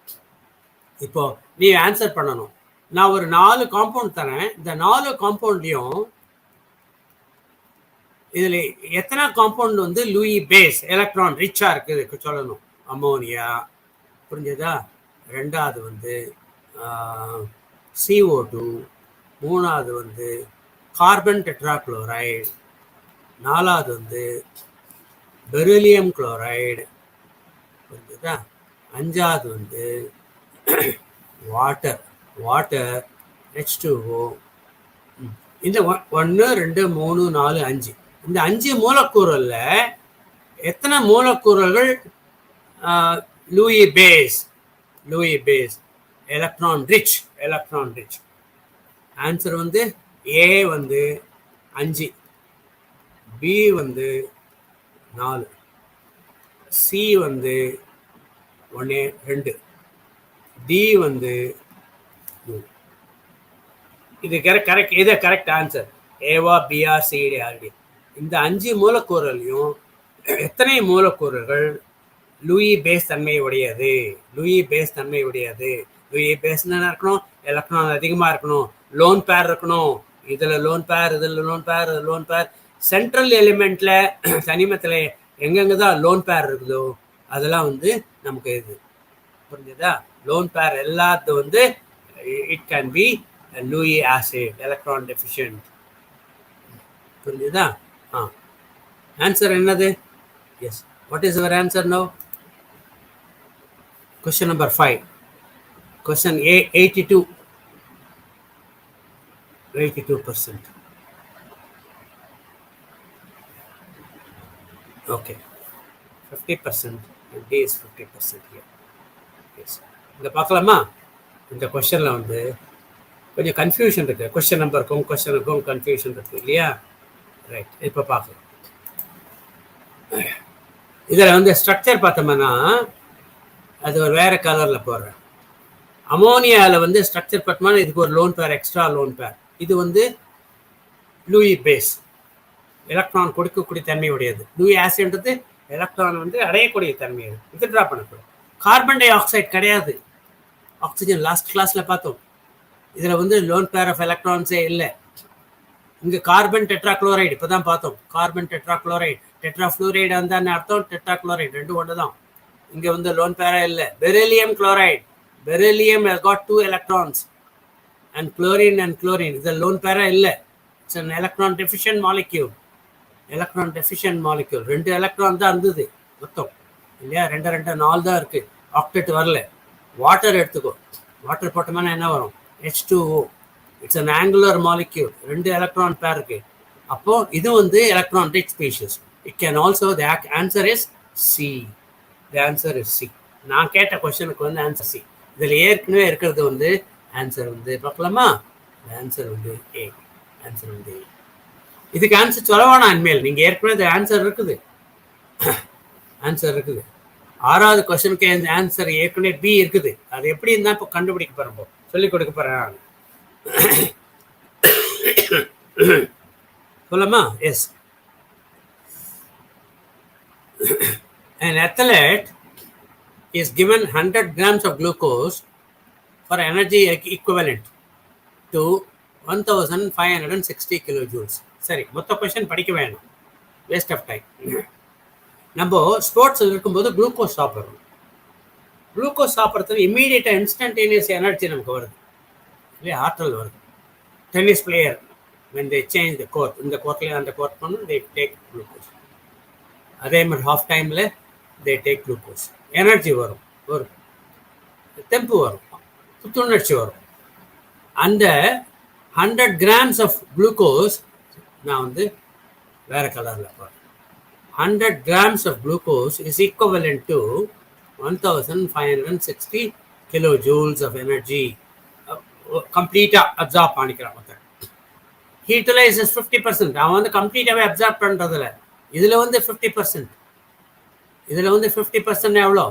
இப்போ நீ ஆன்சர் பண்ணணும். நான் ஒரு 4 காம்பவுண்ட் தரேன். இந்த 4 காம்பவுண்ட்லையும் இதில் எத்தனை காம்பவுண்ட் வந்து லூயி பேஸ் எலக்ட்ரான் ரிச்சாக இருக்குது சொல்லணும். அமோனியா, புரிஞ்சதா? ரெண்டாவது வந்து CO2, மூணாவது வந்து கார்பன் டெட்ராக்ளோரைடு, நாலாவது வந்து பெரிலியம் குளோரைடு, புரிஞ்சதா? அஞ்சாவது வந்து வாட்டர் H2O. இந்த 1 2 3 4 5 இந்த 5 மூலக்கூறுல எத்தனை மூலக்கூறுகள் Lewis base electron rich answer வந்து ஏ வந்து 5, பி வந்து 4, சி வந்து 1 2, டி வந்து 3. இது கரெக்ட். இது கரெக்ட் ஆன்சர். ஏவா, பிஆ, சிடி, ஆர்டி. இந்த 5 மூலக்கூறுகளையும் எத்தனை மூலக்கூறுகள் லூயி பேஸ் தன்மை உடையது? லூயி பேஸ் என்ன இருக்கணும்? எலக்ட்ரான் அதிகமாக இருக்கணும். லோன் பேர் இருக்கணும். இதில் லோன் பேர். சென்ட்ரல் எலிமெண்ட்ல தனிமத்தில் எங்கெங்க தான் லோன் பேர் இருக்குதோ அதெல்லாம் வந்து நமக்கு இது புரிஞ்சதா? லோன் பேர் எல்லாத்தும் வந்து it can be Lewis acid, electron deficient. புரிஞ்சுதா? ஆன்சர் என்னது? Yes. What is our answer no? Question number 5. கொஸ்டின் A 82%. Okay, 50% and D is 50% here. Yes. இங்க பார்க்கலாமா? இந்த கொஸ்டின்ல வந்து கொஞ்சம் கன்ஃபியூஷன் இருக்கு. கொஸ்டின் நம்பருக்கும் கொஸ்டினுக்கும் கன்ஃபியூஷன் இருக்கு இல்லையா? ரைட், இப்போ பார்க்கலாம். இதில் வந்து ஸ்ட்ரக்சர் பார்த்தோம்னா அது ஒரு வேற கலரில் போடுறேன். அமோனியாவில் வந்து ஸ்ட்ரக்சர் பார்த்தோம்னா இதுக்கு ஒரு lone pair, extra lone pair. இது வந்து லூயி பேஸ், எலக்ட்ரான் கொடுக்கக்கூடிய தன்மை உடையது. லூயி ஆசிட்ன்றது எலக்ட்ரான் வந்து அடையக்கூடிய தன்மை, வித்ட்ரா பண்ணக்கூடாது. கார்பன் டை ஆக்சைடு கிடையாது. ஆக்சிஜன் லாஸ்ட் கிளாஸில் பார்த்தோம். இதில் வந்து லோன் பேர் ஆஃப் எலக்ட்ரான்ஸே இல்லை. இங்கே கார்பன் டெட்ராக்ளோரைடு இப்போ தான் பார்த்தோம். கார்பன் டெட்ராக்ளோரைடு, டெட்ராஃப்ளூரைடு வந்தான்னு அர்த்தம். டெட்ராக்ளோரைடு ரெண்டும் ஒன்று தான். இங்கே வந்து லோன் பேரா இல்லை. Beryllium chloride, beryllium has got 2 electrons and chlorine. இதில் லோன் பேரா இல்லை. It's an electron deficient molecule. 2 electron தான் இருந்தது மொத்தம் இல்லையா? 2 4 தான் இருக்கு. ஆக்டெட் வரல. வாட்டர் எடுத்துக்கோ. வாட்டர் போட்டோம்னா என்ன வரும்? H2O. It's an angular molecule. 2 electron பேர் இருக்கு. அப்போ இது வந்து electron rich species. It can also the answer is C. நான் கேட்ட கொஸ்டினுக்கு வந்து ஆன்சர் சி. இதில் ஏற்கனவே இருக்கிறது வந்து ஆன்சர் வந்து பார்க்கலாமா? ஆன்சர் வந்து ஏ. இதுக்கு ஆன்சர் சொல்லவானா? இனிமேல் நீங்கள் ஏற்கனவே ஆன்சர் இருக்குது. 6வது கொஸ்டினுக்கு ஆன்சர் ஏற்கனவே பி இருக்குது. அது எப்படி இருந்தால் இப்போ கண்டுபிடிக்க போகிறோம், சொல்லிக் கொடுக்க போகிறேன். சொல்லமா? S. An athlete is given 100 grams of glucose for energy equivalent to 1560 kilojoules. சரி, மொத்த கொஸ்டின் படிக்க வேணும், வேஸ்ட் ஆஃப் டைம். நம்ம ஸ்போர்ட்ஸில் இருக்கும்போது குளுக்கோஸ் சாப்பிட்றோம். குளுக்கோஸ் சாப்பிட்றதுக்கு இம்மீடியட்டாக இன்ஸ்டன்டேனியஸ் எனர்ஜி நமக்கு வருது இல்லையா? ஆற்றல் வருது. Tennis player when they change the court, இந்த கோர்ட்லேயே அந்த கோர்ட் பண்ணு, they take glucose. அதே மாதிரி ஹாஃப் டைமில் they take glucose. எனர்ஜி வரும், ஒரு தெம்பு வரும், புத்துணர்ச்சி வரும். அந்த 100 grams of glucose நான் வந்து வேற கலர்ல 100 grams of glucose is equivalent to 1560 kilojoules of energy. கம்ப்ளீட்டா அப்சார்ப் பண்ணிக்கிறான். He utilizes 50%. அவன் வந்து கம்ப்ளீட்டாவே அப்சார்ப் பண்றதுல இதுல வந்து 50%. இதுல வந்து 50% எவ்வளோ?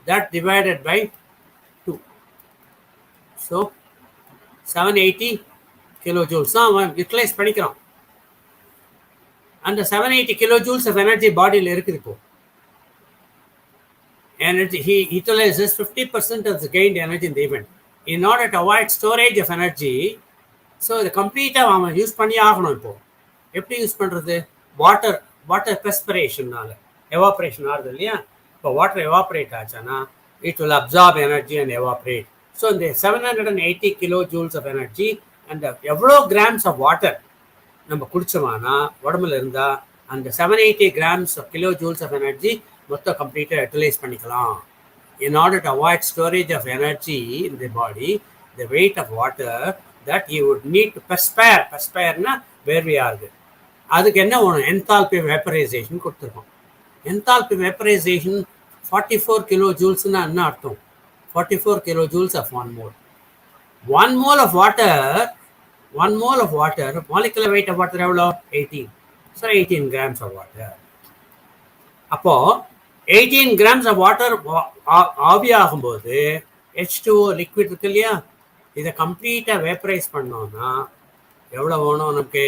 That divided by 2. So 780 kilojoules தான் அவன் யூட்டிலைஸ் பண்ணிக்கிறான். அந்த 780 kilojoules of energy பாடியில் இருக்குது இப்போ. Energy, he utilizes 50% of the gained energy in the event. In order to avoid storage of energy, so the complete அவன் யூஸ் பண்ணி ஆகணும். இப்போ எப்படி யூஸ் பண்றது? வாட்டர் பெர்ஸ்பிரேஷன்னால எவாப்ரேஷன் ஆகுது இல்லையா? இப்போ வாட்டர் எவாப்ரேட் ஆச்சானா it will absorb energy and evaporate. So இந்த 780 kilojoules of energy and எவ்வளோ grams of water நம்ம குடிச்சோமானா உடம்புல இருந்தா அந்த 780 grams of kilojoules of energy மொத்தம் கம்ப்ளீட்டாக யூட்டிலைஸ் பண்ணிக்கலாம். In order to avoid storage of energy in the body, the weight of water that you would need to perspire வேர்வை ஆகுது. அதுக்கு என்ன ஒன்று என்தால்பி வெப்பரைசேஷன் கொடுத்துருக்கோம். என்தால்பி வெப்பரைசேஷன் 44 kilojoules-னா என்ன அர்த்தம்? 44 kilojoules of 1 mole. 1 mole of water, molecular weight of water எவ்வளோ? 18. So 18 grams of water. அப்போ 18 grams of water ஆவியாகும்போது H2O liquid இருக்கு இல்லையா? இதை கம்ப்ளீட்டாக வேப்பரைஸ் பண்ணோம்னா எவ்வளோ வேணும் நமக்கு?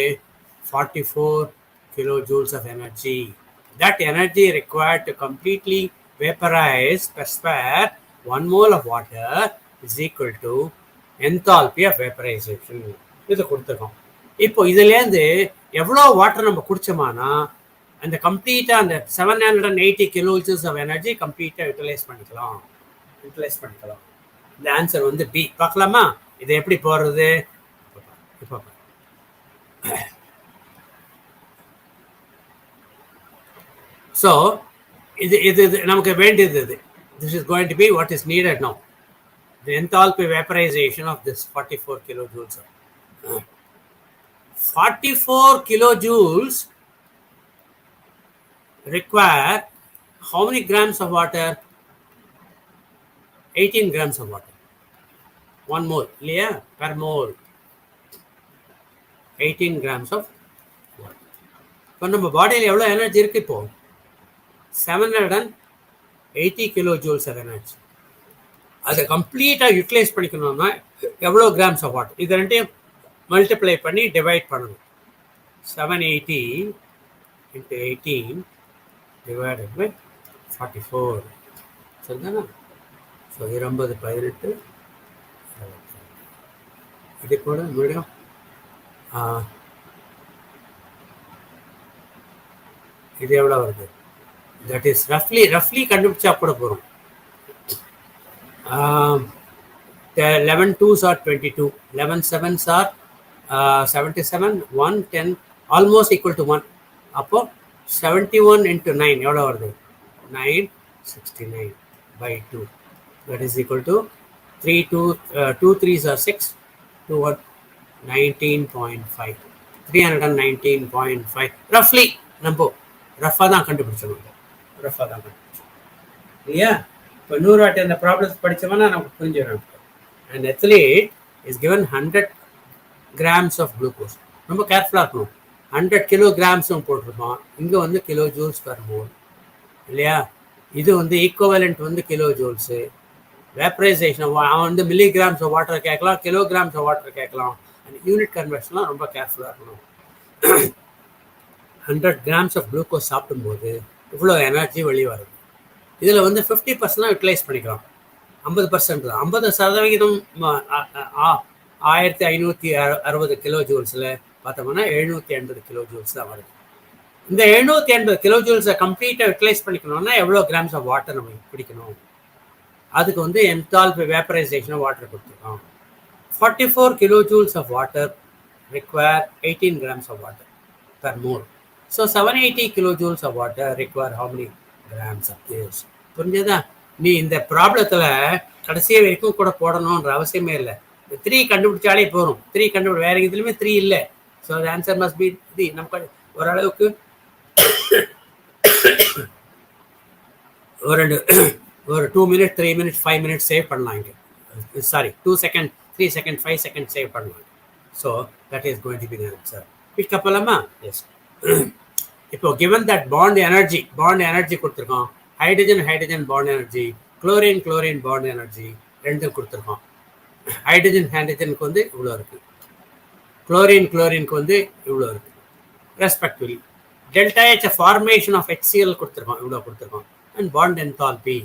44 kilojoules of energy. That energy required to completely vaporize, perspire 1 mole of water is equal to enthalpy of vaporization. இது கொடுத்துருக்கோம். இப்போ இதுலேருந்து எவ்வளோ வாட்டர் நம்ம குடிச்சோமானா அந்த கம்ப்ளீட்டாக அந்த 780 kilojoules of energy கம்ப்ளீட்டாக யூட்டிலைஸ் பண்ணிக்கலாம். இந்த ஆன்சர் வந்து பி. பார்க்கலாமா இதை எப்படி போடுறது? இப்போ ஸோ இது நமக்கு வேண்டியது இது. This is going to be what is needed now. The enthalpy vaporization of this 44 kilojoules. 44 kilojoules require how many grams of water? 18 grams of water. 1 mole, இல்லையா? Per mole. 18 grams of water. இப்போ நம்ம பாடியில் எவ்வளோ energy இருக்கு? இப்போ 780 kilojoules of energy. அதை கம்ப்ளீட்டாக utilise பண்ணிக்கணும்னா எவ்வளோ கிராம்ஸ் ஆஃப் வாட்டர்? இது ரெண்டையும் மல்டிப்ளை பண்ணி டிவைட் பண்ணணும். 780 into 18 divided by 44. சரிதானா? ஸோ 20 18 இது கூட மீடியம் இது எவ்வளோ வருது? தட் இஸ் ரஃப்லி கண்டுபிடிச்சா கூட போகிறோம். 11 2s are 22, 11 7s are 77, 1 10 almost equal to 1. அப்போ 71 into 9 எவ்வளோ வருது? 969 by 2. That is equal to 2 3s are 6, 2 1 19.5, 319.5 ரஃப்லி. நம்ம ரஃபாக தான் கண்டுபிடிச்சோம் இல்லையா? இப்போ 100 வாட்டி அந்த ப்ராப்ளம்ஸ் படித்தோம்னா நமக்கு புரிஞ்சிடும். And athlete is given 100 grams of glucose. ரொம்ப கேர்ஃபுல்லாக இருக்கணும். 100 kilograms போட்டிருக்கோம். இங்கே வந்து kilojoules per mole இல்லையா? இது வந்து ஈக்குவலண்ட் வந்து kilojoules. வேப்பரைசேஷன் அவன் வந்து மில்லிகிராம்ஸ் ஆஃப் வாட்டர் கேட்கலாம், கிலோகிராம்ஸ் ஆஃப் வாட்டர் கேட்கலாம். அந்த யூனிட் கன்வர்ஷன்லாம் ரொம்ப கேர்ஃபுல்லாக இருக்கணும். 100 grams of glucose சாப்பிடும்போது இவ்வளோ எனர்ஜி வெளியே வருது. இதில் வந்து 50% யூட்டிலைஸ் பண்ணிக்கலாம். 50% தான். 50% 1560 kilojoules பார்த்தோம்னா 780 kilojoules தான் வருது. இந்த 780 kilojoules கம்ப்ளீட்டாக யூட்டிலைஸ் பண்ணிக்கணும்னா எவ்வளோ கிராம்ஸ் ஆஃப் வாட்டர் நம்ம பிடிக்கணும்? அதுக்கு வந்து என்தால்பி வேப்பரைசேஷன் ஆஃப் வாட்டர் கொடுத்துருக்கோம். 44 kilojoules of water require 18 grams of water per mole. So 780 kilojoules of water require how many grams of this? புரிஞ்சதா? நீ இந்த ப்ராப்ளத்தில் கடைசியாக வரைக்கும் கூட போடணுன்ற அவசியமே இல்லை. 3 கண்டுபிடிச்சாலே போகும். 3 கண்டுபிடி வேற இதுலையுமே 3 இல்லை. So the answer must be 3. நமக்கு ஓரளவுக்கு ஒரு 2 minutes 3 minutes 5 minutes சேவ் பண்ணலாம் இங்கே. Sorry 2 seconds 3 seconds 5 seconds save பண்ணலாம். So that is going to be the answer. Pick அப்பலாமா? எஸ். இப்போ given that bond energy கொடுத்துருக்கோம், hydrogen bond energy, chlorine bond energy ரெண்டும் கொடுத்துருக்கோம். ஹைட்ரஜனுக்கு வந்து இவ்வளோ இருக்கு, குளோரினுக்கு வந்து இவ்வளோ இருக்கு respectively. Delta H formation of HCl கொடுத்துருக்கோம், இவ்வளோ கொடுத்துருக்கோம். And bond enthalpy.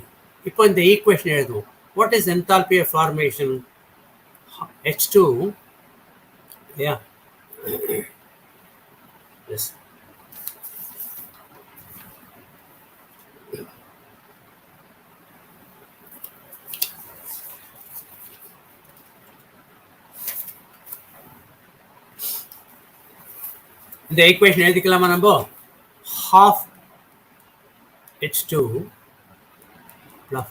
இப்போ இந்த ஈக்குவேஷன் எழுதுவோம். What is enthalpy of formation? H2 yeah yes இந்த ஈக்குவேஷன் எழுதிக்கலாமா நம்ம? half H2 plus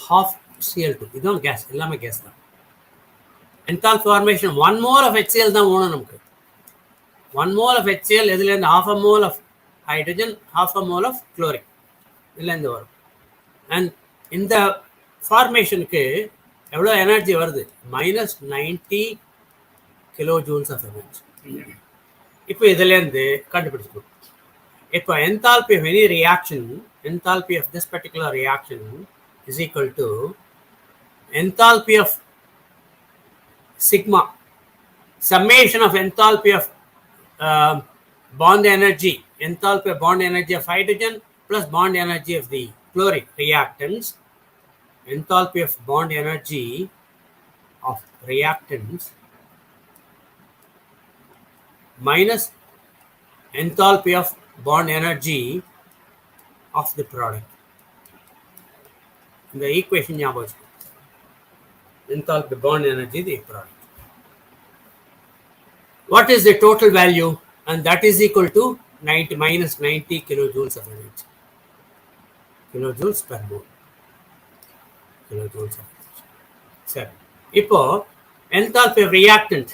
half Cl2. இதுதான் கேஸ், எல்லாமே கேஸ் தான். Enthalpy formation 1 mole of HCl தான் வேணும் நமக்கு. 1 mole of HCl எதுலேருந்து? half a mole of hydrogen, half a mole of chlorine இதுலேருந்து வரும். அண்ட் இந்த ஃபார்மேஷனுக்கு எவ்வளோ எனர்ஜி வருது? -90 kilojoules of energy. இப்போ இதுலேருந்து கண்டுபிடிச்சிக்கணும். இப்போ enthalpy of any reaction, enthalpy of this particular reaction is equal to enthalpy of sigma, summation of enthalpy of bond energy, enthalpy of bond energy of hydrogen plus bond energy of the chlorine reactants, enthalpy of bond energy of reactants minus enthalpy of bond energy of the product. The equation ஞாபகம், enthalpy bond energy the product. What is the total value? And that is equal to -90 kilojoules of energy. Kilojoules per mole. Kilojoules of energy. சரி, இப்போ enthalpy of reactant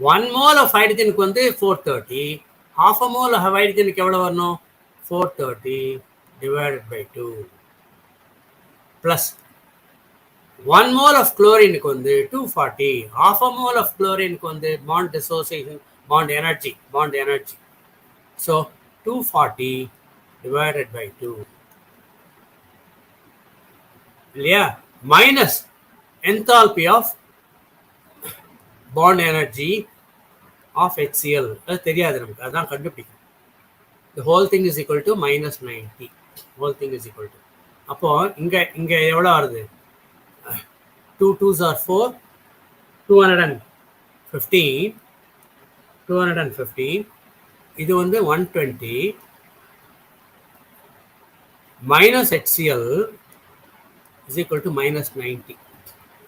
1 mole of hydrogen க்கு வந்து 430, half a mole of hydrogen க்கு எவ்வளவு வரணும்? 430 divided by 2 plus 1 mole of chlorine க்கு வந்து 240, half a mole of chlorine க்கு வந்து bond dissociation, bond energy. So 240 divided by 2 இல்லையா? minus enthalpy of bond energy of HCl. அது தெரியாது நமக்கு, அதான் கண்டுபிடிக்கும். The whole thing is equal to -90. Whole thing is equal to. அப்போ இங்க எவ்வளோ வருது? 2 2s are 4, 215. இது வந்து 120 minus HCl is equal to -90.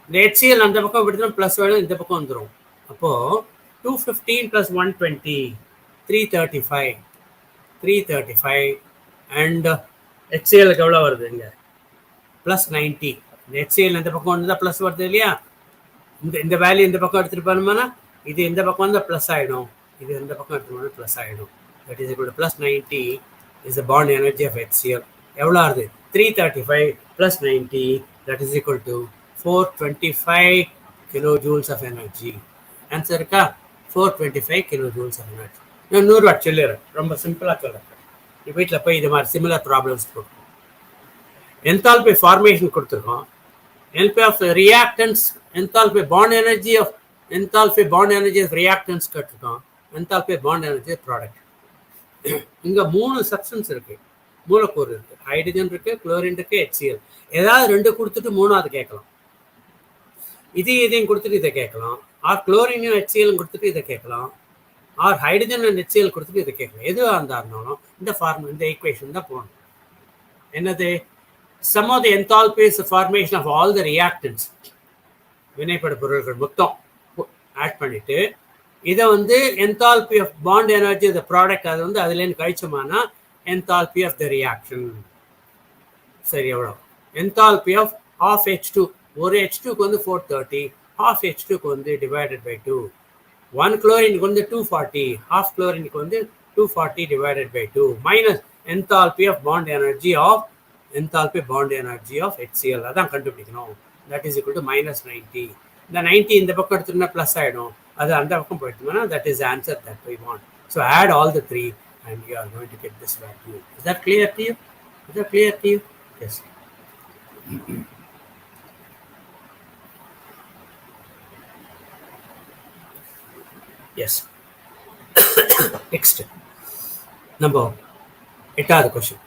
இந்த HCl அந்த பக்கம் விடுதலும் ப்ளஸ் வேணும், இந்த பக்கம் வந்துடும். அப்போ 215 plus 120 335 அண்ட் HClக்கு எவ்வளோ வருது? இங்க +90. இந்த HCl இந்த பக்கம் வந்து தான் ப்ளஸ் வருது இல்லையா? இந்த வேல்யூ இந்த பக்கம் எடுத்துட்டு போனோம்னா இது இந்த பக்கம் வந்து ப்ளஸ் ஆகிடும், இது இந்த பக்கம் எடுத்துட்டு ப்ளஸ் ஆகிடும். That is equal to +90 is the bond energy of HCl. எவ்வளோ ஆகுது? 335 plus 90, that is equal to 425 kilojoules of energy. Answer இருக்கா? 425 kilojoules of energy. நான் 100 வாட் சொல்லிடுறேன், ரொம்ப சிம்பிளாக சொல்கிறேன். வீட்டில் போய் இது மாதிரி சிமிலர் ப்ராப்ளம்ஸ் கொடுக்கும். என்தால்பி ஃபார்மேஷன் கொடுத்துருக்கோம், enthalpy of reactants, enthalpy bond energy of reactants கேட்டிருக்கோம், enthalpy bond energy of product. இங்கே 3 சப்ஸ்டன்ஸ் இருக்கு, மூலக்கூறு இருக்கு, ஹைட்ரஜன் இருக்கு, குளோரின் இருக்கு, HCl. ஏதாவது 2 கொடுத்துட்டு 3ஆவது கேட்கலாம், இதையும் கொடுத்துட்டு இதை கேட்கலாம், ஆர் குளோரினையும் HCl கொடுத்துட்டு இதை கேட்கலாம், ஆர் ஹைட்ரஜன் அண்ட் HCl கொடுத்துட்டு இதை கேட்கலாம். எதுவாக இருந்தாலும் இந்த ஈக்குவேஷன் தான் போகணும். என்னது? sum of the enthalpies formation of all the reactants, வினைப்பட பொருட்கள் மொத்தம் ஆட் பண்ணிட்டு இதை வந்து enthalpy of bond energy of the product, அது வந்து அதுலேருந்து கழிச்சோம்னா enthalpy of the reaction. சரி, எவ்வளோ? enthalpy of half H2, ஒரு H2க்கு வந்து 430, half H2க்கு வந்து divided by 2, 1 chlorineக்கு வந்து 240, half chlorineக்கு வந்து 240 divided by 2 minus enthalpy of bond energy of HCl. அதான் கண்டுபிடிக்கணும். That is equal to minus 90. இந்த 90 இந்த பக்கம் எடுத்துட்டோம்னா ப்ளஸ் ஆகிடும். அது அந்த பக்கம் போயிட்டோம்னா that is the answer that we want. So add all the three and you are going to get this value. Is that clear to you? Yes. Yes. Next. Number 8th question.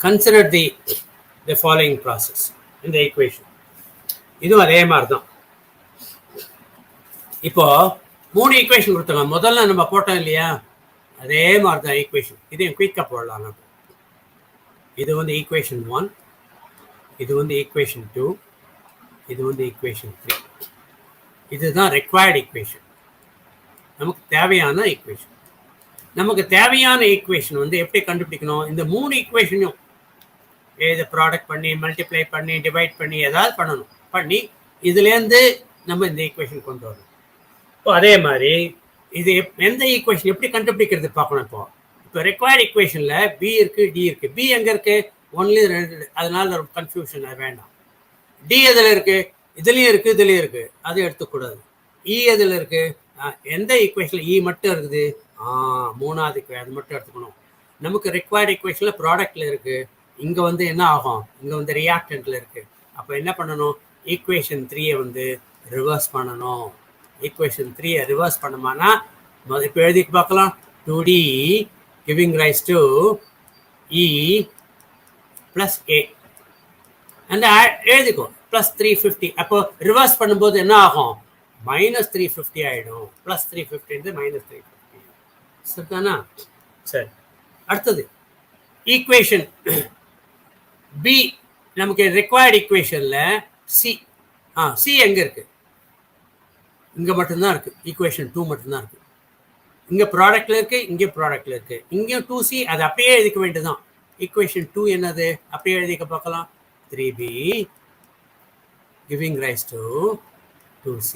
Consider the following process in the equation. இதுவும் அதே மாதிரி தான். இப்போ 3 equation கொடுத்தாங்க. முதல்ல நம்ம போட்டோம் இல்லையா, அதே மாதிரி தான் ஈக்குவேஷன். இதையும் குயிக்காக போடலாம். நம்ம இது வந்து ஈக்குவேஷன் 1, இது வந்து ஈக்குவேஷன் 2, இது வந்து ஈக்குவேஷன் 3. இதுதான் ரெக்வயர்டு ஈக்குவேஷன், நமக்கு தேவையான ஈக்குவேஷன். நமக்கு தேவையான ஈக்குவேஷன் வந்து எப்படி கண்டுபிடிக்கணும்? இந்த 3 ஈக்குவேஷனையும் இதை ப்ராடக்ட் பண்ணி மல்டிப்ளை பண்ணி டிவைட் பண்ணி ஏதாவது பண்ணணும். பண்ணி இதுலேருந்து நம்ம இந்த ஈக்குவேஷன் கொண்டு வரணும். இப்போ அதே மாதிரி இது எந்த ஈக்குவேஷன் எப்படி கண்டுபிடிக்கிறது பார்க்கணும். இப்போ ரெக்வயர்ட் ஈக்குவேஷனில் பி இருக்குது, டி இருக்குது. பி எங்கே இருக்குது? 1 2, அதனால கன்ஃபியூஷன் வேண்டாம். டி எதில் இருக்குது? இதுலேயும் இருக்குது, இதுலேயும் இருக்குது, அது எடுத்துக்கூடாது. இ எதில் இருக்குது? எந்த ஈக்குவேஷனில் இ மட்டும் இருக்குது? 3வது அது மட்டும் எடுத்துக்கணும். நமக்கு ரெக்வயர்ட் ஈக்குவேஷனில் ப்ராடக்டில் இருக்குது. இங்கே வந்து என்ன ஆகும்? இங்கே வந்து ரியாக்டன்ட்டில் இருக்குது. அப்போ என்ன பண்ணணும்? ஈக்குவேஷன் 3 வந்து ரிவர்ஸ் பண்ணணும். ஈக்குவேஷன் 3 ரிவர்ஸ் பண்ணுமானா இப்போ எழுதிக்கு பார்க்கலாம். 2D giving rise to E plus A அந்த எழுதிக்கோ ப்ளஸ் 350. அப்போ ரிவர்ஸ் பண்ணும்போது என்ன ஆகும்? மைனஸ் 350 ஆகிடும். Plus 350 minus 350. சரிதானா? சரி, அடுத்தது ஈக்குவேஷன் பி. நமக்கு ரெக்வயர்டு ஈக்குவேஷனில் சி எங்கே இருக்குது? இங்கே மட்டும்தான் இருக்குது. ஈக்குவேஷன் 2 மட்டும்தான் இருக்குது. இங்கே ப்ராடக்டில் இருக்குது, இங்கே ப்ராடக்டில் இருக்குது. இங்கேயும் 2C, அது அப்படியே எழுதிக்க வேண்டியதுதான். ஈக்குவேஷன் 2 என்னது? அப்படியே எழுதிக்க பார்க்கலாம். 3B giving rise to 2C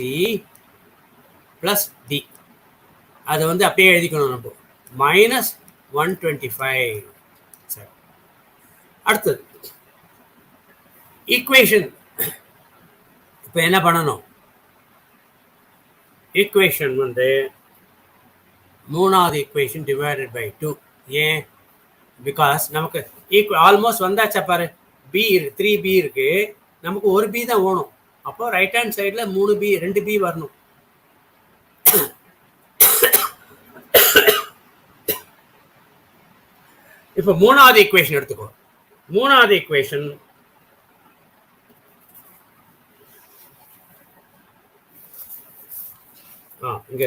plus D. அதை வந்து அப்படியே எழுதிக்கணும் நம்ம. மைனஸ் 125. சரி, அடுத்தது ஈக்குவேஷன். இப்போ என்ன பண்ணணும்? ஈக்குவேஷன் வந்து 3வது ஈக்குவேஷன் டிவைடட் பை 2. ஏன்? பிகாஸ் நமக்கு ஆல்மோஸ்ட் வந்தாச்சா பாரு. பி 3B இருக்கு, நமக்கு ஒரு பி தான் வேணும். அப்போ ரைட் ஹேண்ட் சைடில் 3B 2B வரணும். இப்போ 3வது ஈக்குவேஷன் எடுத்துக்கோ. 3வது ஈக்குவேஷன் இங்க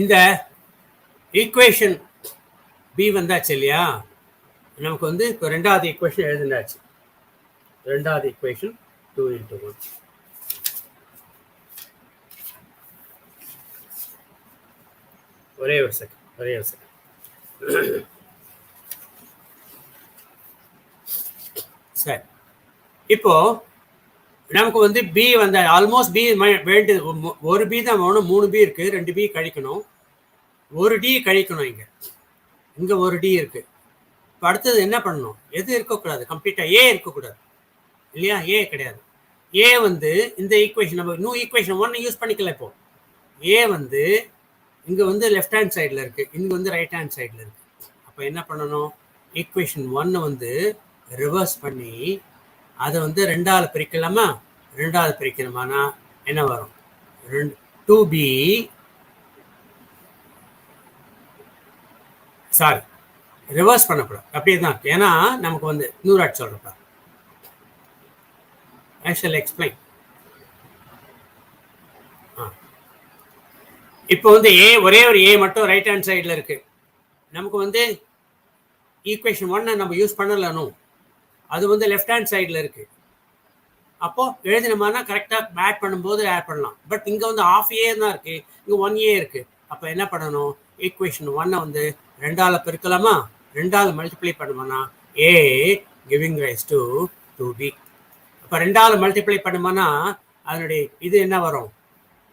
இந்த ஈக்குவேஷன் பி வந்தாச்சு இல்லையா? நமக்கு வந்து இப்போ 2வது ஈக்குவேஷன் எழுதினாச்சு. 2வது ஈக்குவேஷன் 2 × 1. ஒரே ஒரு செகண்ட். சரி, இப்போ நமக்கு வந்து பி வந்த ஆல்மோஸ்ட் பி வேண்டியது. ஒரு பி தான் வேணும். 3B இருக்கு, 2B கழிக்கணும், ஒரு டி கழிக்கணும். இங்க ஒரு டி இருக்கு. இப்போ அடுத்தது என்ன பண்ணணும்? எது இருக்கக்கூடாது? கம்ப்ளீட்டா ஏ இருக்கக்கூடாது இல்லையா? ஏ கிடையாது. ஏ வந்து இந்த ஈக்குவேஷன் நம்ம இன்னும் ஈக்குவேஷன் 1 யூஸ் பண்ணிக்கல. இப்போ ஏ வந்து இங்க வந்து லெஃப்ட் ஹேண்ட் சைடில் இருக்கு, இங்க வந்து ரைட் ஹேண்ட் சைடில் இருக்கு. அப்போ என்ன பண்ணணும்? ஈக்குவேஷன் 1 வந்து ரிவர்ஸ் பண்ணி அதை வந்து 2ஆல் பிரிக்கலாமா? 2ஆல் பிரிக்கணுமானா என்ன வரும்? 2B சாரி ரிவர்ஸ் பண்ணக்கூடாது, அப்படியே தான். ஏன்னா நமக்கு வந்து 100 சொல்றப்ப I shall explain. இப்போ வந்து ஏ ஒரே ஒரு ஏ மட்டும் ரைட் ஹேண்ட் சைடில் இருக்கு. நமக்கு வந்து ஈக்குவேஷன் 1 நம்ம யூஸ் பண்ணலனும், அது வந்து லெஃப்ட் ஹேண்ட் சைடில் இருக்கு. அப்போ எழுதினோம்னா கரெக்டாக ஆட் பண்ணும்போது ஆட் பண்ணலாம். பட் இங்கே வந்து ½ ஏ தான் இருக்கு, இங்கே 1A இருக்கு. அப்போ என்ன பண்ணணும்? ஈக்குவேஷன் 1 வந்து 2ஆல் பெருக்கலாமா? 2ஆல் மல்டிப்ளை பண்ணோம்னா ஏ giving rise to 2D. இப்போ ரெண்டாவது மல்டிப்ளை பண்ணுமானா அதனுடைய இது என்ன வரும்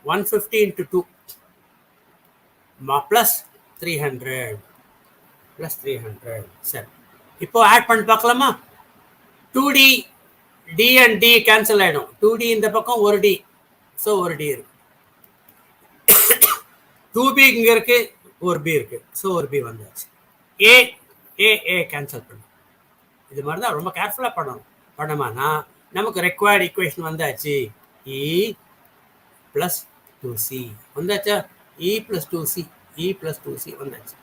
150 into 2 plus 300 plus 300. சரி, இப்போ ஆட் பண்ணி பார்க்கலாமா? 2D D and D cancel ஆயிடும். 2D இந்த பக்கம் ஒரு D, ஸோ ஒரு D இருக்கு. 2B இங்க இருக்கு, ஒரு B இருக்கு, ஸோ ஒரு B வந்தாச்சு. A A A கேன்சல் பண்ணும். இது மாதிரி தான் ரொம்ப கேர்ஃபுல்லாக பண்ணணும். பண்ணமானா நமக்கு ரெக்வயர்டு ஈக்குவேஷன் வந்தாச்சு. E plus 2C வந்தாச்சா? E plus 2C E plus 2C வந்தாச்சு.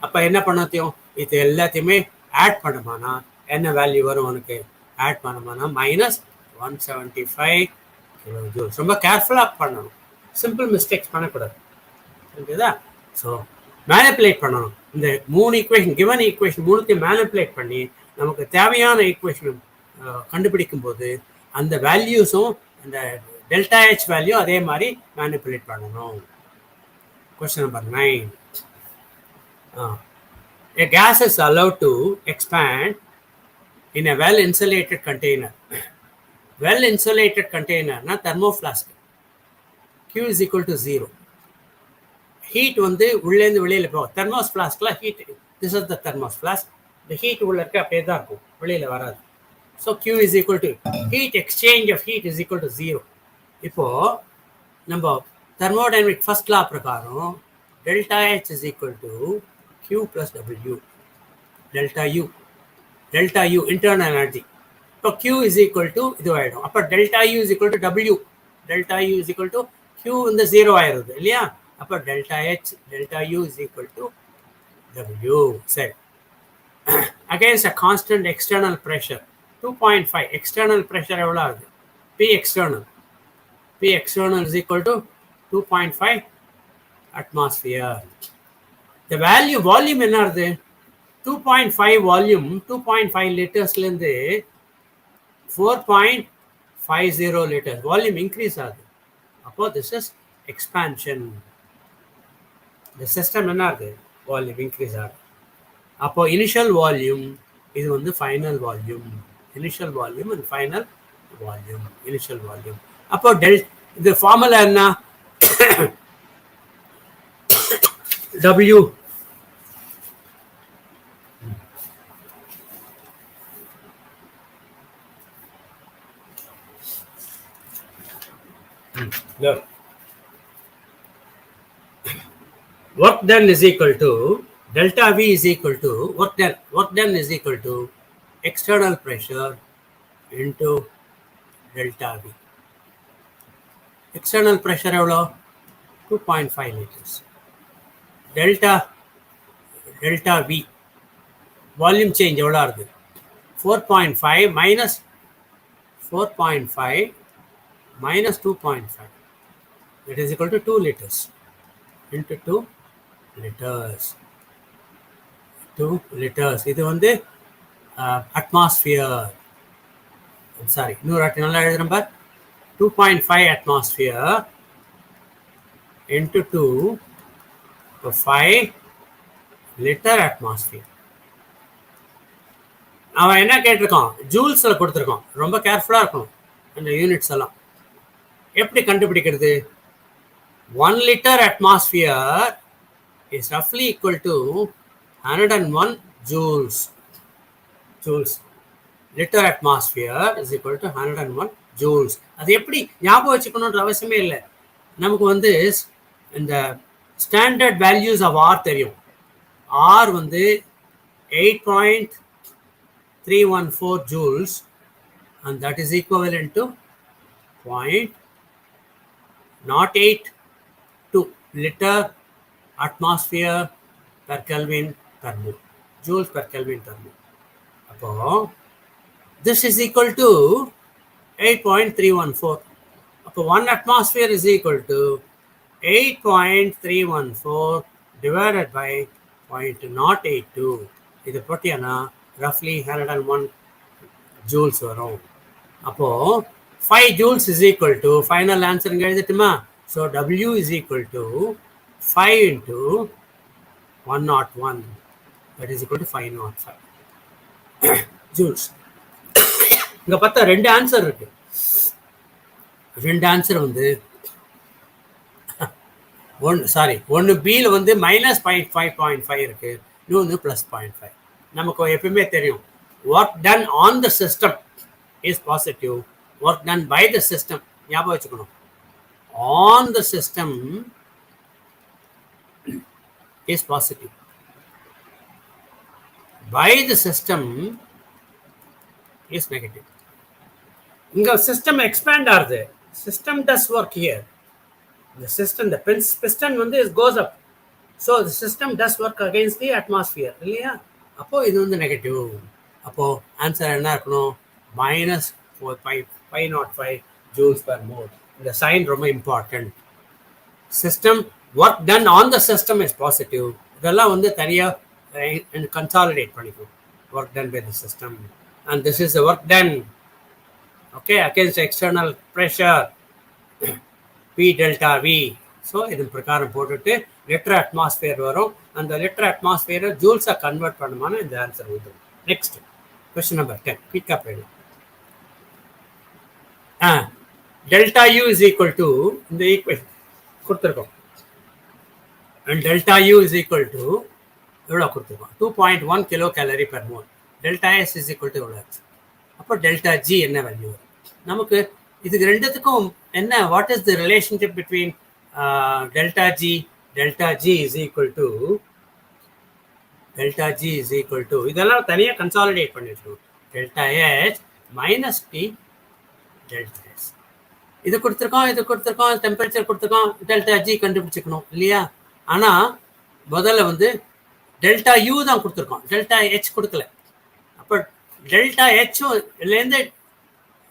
அப்போ என்ன பண்ணத்தையும் இது எல்லாத்தையுமே ஆட் பண்ணுமானா என்ன வேல்யூ வரும் உனக்கு? ஆட் பண்ணுமானா -175 kJ. ரொம்ப கேர்ஃபுல்லாக பண்ணணும், சிம்பிள் மிஸ்டேக்ஸ் பண்ணக்கூடாது. ஓகேதா? ஸோ மேனிப்புலேட் பண்ணணும். இந்த 3 ஈக்குவேஷன், கிவன் ஈக்குவேஷன் மூணுத்தையும் மேனிப்புலேட் பண்ணி நமக்கு தேவையான ஈக்குவேஷன் கண்டுபிடிக்கும் போது அந்த வேல்யூஸும் அந்த டெல்டா H வேல்யூ அதே மாதிரி மேனிப்புலேட் பண்ணணும். Question number 9. A gas is allowed to expand in a well-insulated container. Well-insulated container na thermoflask. Q is equal to 0. Heat வந்து உள்ளேந்து வெளியில போகும். தெர்மோஸ் ஃப்ளாஸ்க்ல heat, this is the thermos flask. The heat உள்ள இருக்க அப்படியே தான் இருக்கும், வெளியில வராது. So Q is equal to heat exchange of heat is equal to 0. இப்போ நம்ம thermodynamic first law பிரகாரம் delta H is equal to Q plus W. delta U internal energy. இப்போ Q is equal to இது ஆயிடும். அப்போ delta U is equal to W. delta U is equal to Q வந்து 0 ஆயிருது இல்லையா? அப்போ delta U is equal to W. சரி, against a constant external pressure 2.5. external pressure எவ்வளோ ஆகுது? P external is equal to 2.5 atmosphere. The value volume என்ன ஆகுது? 2.5 volume 2.5 லிட்டர்ஸ்லேருந்து 4.50 liters volume increase ஆகுது. அப்போ this is expansion. The system என்ன ஆகுது? Volume increase ஆகுது. அப்போ initial volume இது வந்து final volume. Initial volume and final volume. Initial volume. அப்போ இது ஃபார்முலா என்ன? W work done is equal to delta V is equal to work done is equal to external pressure into delta V. External pressure எவ்வளோ? 2.5 liters. delta V volume change எவ்வளோ இருக்கு? 4.5 minus 4.5 minus 2.5, that is equal to 2 liters into 2 liters. 2 liters இது வந்து atmosphere. Sorry, இன்னொரு வாட்டி நல்லா எழுதுறேன் பார். 2.5 atmosphere into 2 5 liter atmosphere. அவன் என்ன கேட்டிருக்கான்? ஜூல்ஸ்ல கொடுத்துருக்கான். ரொம்ப கேர்ஃபுல்லா இருக்கணும் அந்த யூனிட்ஸ் எல்லாம். எப்படி கண்டுபிடிக்கிறது? 1 liter atmosphere is roughly equal to 101 joules. Liter atmosphere is equal to 101 joules. அது எப்படி ஞாபகம் வச்சுக்கணுன்ற அவசியமே இல்லை. நமக்கு வந்து இந்த ஸ்டாண்டர்ட் வேல்யூஸ் ஆஃப் ஆர் தெரியும். ஆர் வந்து 8.314 joules and that is equivalent to 0.082 liter atmosphere per Kelvin per mole. Joules per Kelvin per mole. அப்போ this is equal to 8.314. அப்போ 1 atmosphere is equal to 8.314 divided by 0.082. இது போட்டியானா roughly 101 joules வரும். அப்போ 5 joules is equal to final answer இங்க எழுதிட்டுமா? So W is equal to 5 into 101, that is equal to 505 joules. இங்க பார்த்தா 2 answer இருக்கு. 2 answer வந்து ஒன்று பியில் வந்து -0.5 இருக்கு, இன்னொன்று +0.5. நமக்கு எப்பயுமே தெரியும் work done on the system is positive, work done by the system ஞாபகம் வச்சுக்கணும். On the system is positive, by the system is negative. இங்க சிஸ்டம் எக்ஸ்பேண்ட் ஆகுது. System does work here. The system, the piston வந்து goes up. So the system does work against the atmosphere. இல்லையா? அப்போ இது வந்து negative. அப்போ answer என்ன இருக்கணும்? -505 joules per mole. இந்த சைன் ரொம்ப important. System work done on the system is positive. இதெல்லாம் வந்து தனியாக and consolidate பண்ணிக்கும். Work done by the system, and this is the work done, okay, against external pressure P delta V. So இது பிரகாரம் போட்டுட்டு litre atmosphere வரும். அந்த litre அட்மாஸ்பியரை ஜூல்ஸா convert பண்ணுமான இந்த ஆன்சர் வந்துடும். நெக்ஸ்ட் கொஸ்டின் நம்பர் 10 குயிக்கா போயிடும். Delta U is equal to இந்த ஈக்குவேஷன் கொடுத்துருக்கோம். And delta U is equal to எவ்வளோ கொடுத்துருக்கோம்? 2.1 kilo calorie per mole. Delta S is equal to எவ்வளோ ஆச்சு? அப்போ டெல்டா ஜி என்ன வேல்யூ வரும்? நமக்கு இதுக்கு ரெண்டுத்துக்கும் என்ன, what is the relationship between delta G? Delta G is equal to இதெல்லாம் தனியாக கன்சாலிடேட் பண்ணிருக்கோம். Delta H minus T delta S. இது கொடுத்துருக்கோம், டெம்பரேச்சர் கொடுத்துருக்கோம், டெல்டா ஜி கண்டுபிடிச்சிக்கணும் இல்லையா? ஆனால் முதல்ல வந்து டெல்டா யூ தான் கொடுத்துருக்கோம், டெல்டா ஹெச் கொடுக்கல. அப்போ டெல்டா ஹெச்லேருந்து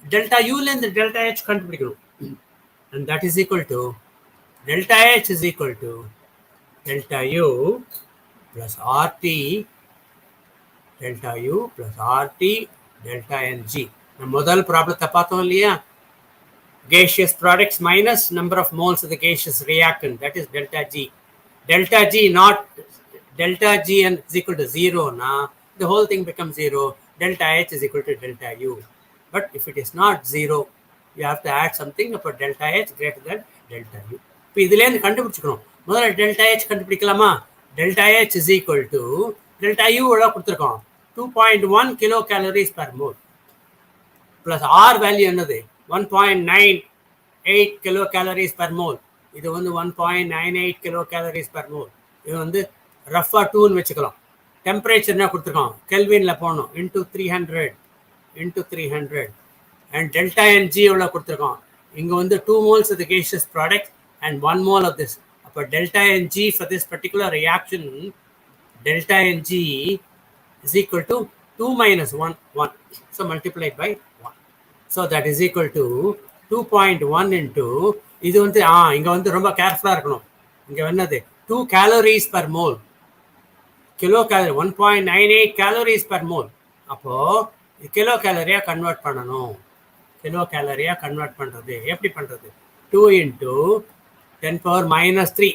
டெல்டா யூலேருந்து டெல்டா ஹெச் கண்டுபிடிக்கணும். And that is equal to delta H is equal to delta U plus RT delta U plus RT delta ng. நம்ம முதல் ப்ராப்ளத்தை பார்த்தோம் இல்லையா? gaseous products minus number of moles of the gaseous reactant, that is delta G. Delta G not delta G and is equal to 0 now, the whole thing becomes 0. Delta H is equal to delta U. But if it is not 0, you have to add something about delta H greater than delta U. இப்போ இதுலேருந்து கண்டுபிடிச்சிக்கணும். முதல்ல delta H கண்டுபிடிக்கலாமா? Delta H is equal to delta U எவ்வளோ கொடுத்துருக்கோம்? 2.1 kilo calories per mole plus R value என்னது? 1.98 kilo calories per mole. இது வந்து 1.98 கிலோ கேலரிஸ் பர் மோல். இது வந்து ரஃபா 2ன்னு வச்சுக்கலாம். டெம்பரேச்சர் என்ன கொடுத்துருக்கோம்? கெல்வினில் போகணும், இன்டூ 300 அண்ட் டெல்டா என்ஜி எவ்வளோ கொடுத்துருக்கோம்? இங்கே வந்து 2 moles of the gaseous product and 1 mole of this. அப்போ delta ng for this particular reaction, delta NG is equal to 2 minus 1, 1. So multiplied by 1. So that is equal to 2.1 into, இது வந்து இங்கே வந்து ரொம்ப கேர்ஃபுல்லாக இருக்கணும். இங்கே என்னது? 2 calories per mole. Kilo gallery 1.98 calories per mole. அப்போது கிலோ கேலரியாக கன்வெர்ட் பண்ணணும். கிலோ கேலரியாக கன்வெர்ட் பண்ணுறது எப்படி பண்ணுறது? 2 into 10 power minus 3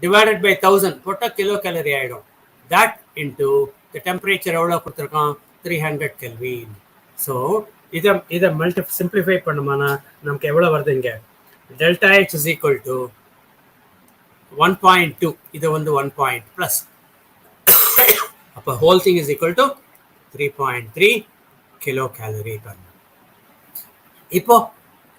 divided by 1000 போட்டால் கிலோ கேலரி ஆகிடும். that into the temperature எவ்வளோ கொடுத்துருக்கோம்? 300 Kelvin. ஸோ இதை சிம்பிளிஃபை பண்ணுமானா நமக்கு எவ்வளோ வருது? இங்கே delta H is equal to 1.2, இது வந்து 1 பாயிண்ட் ப்ளஸ், அப்போ whole thing is equal to 3.3 kilo gallery per mole. இப்போ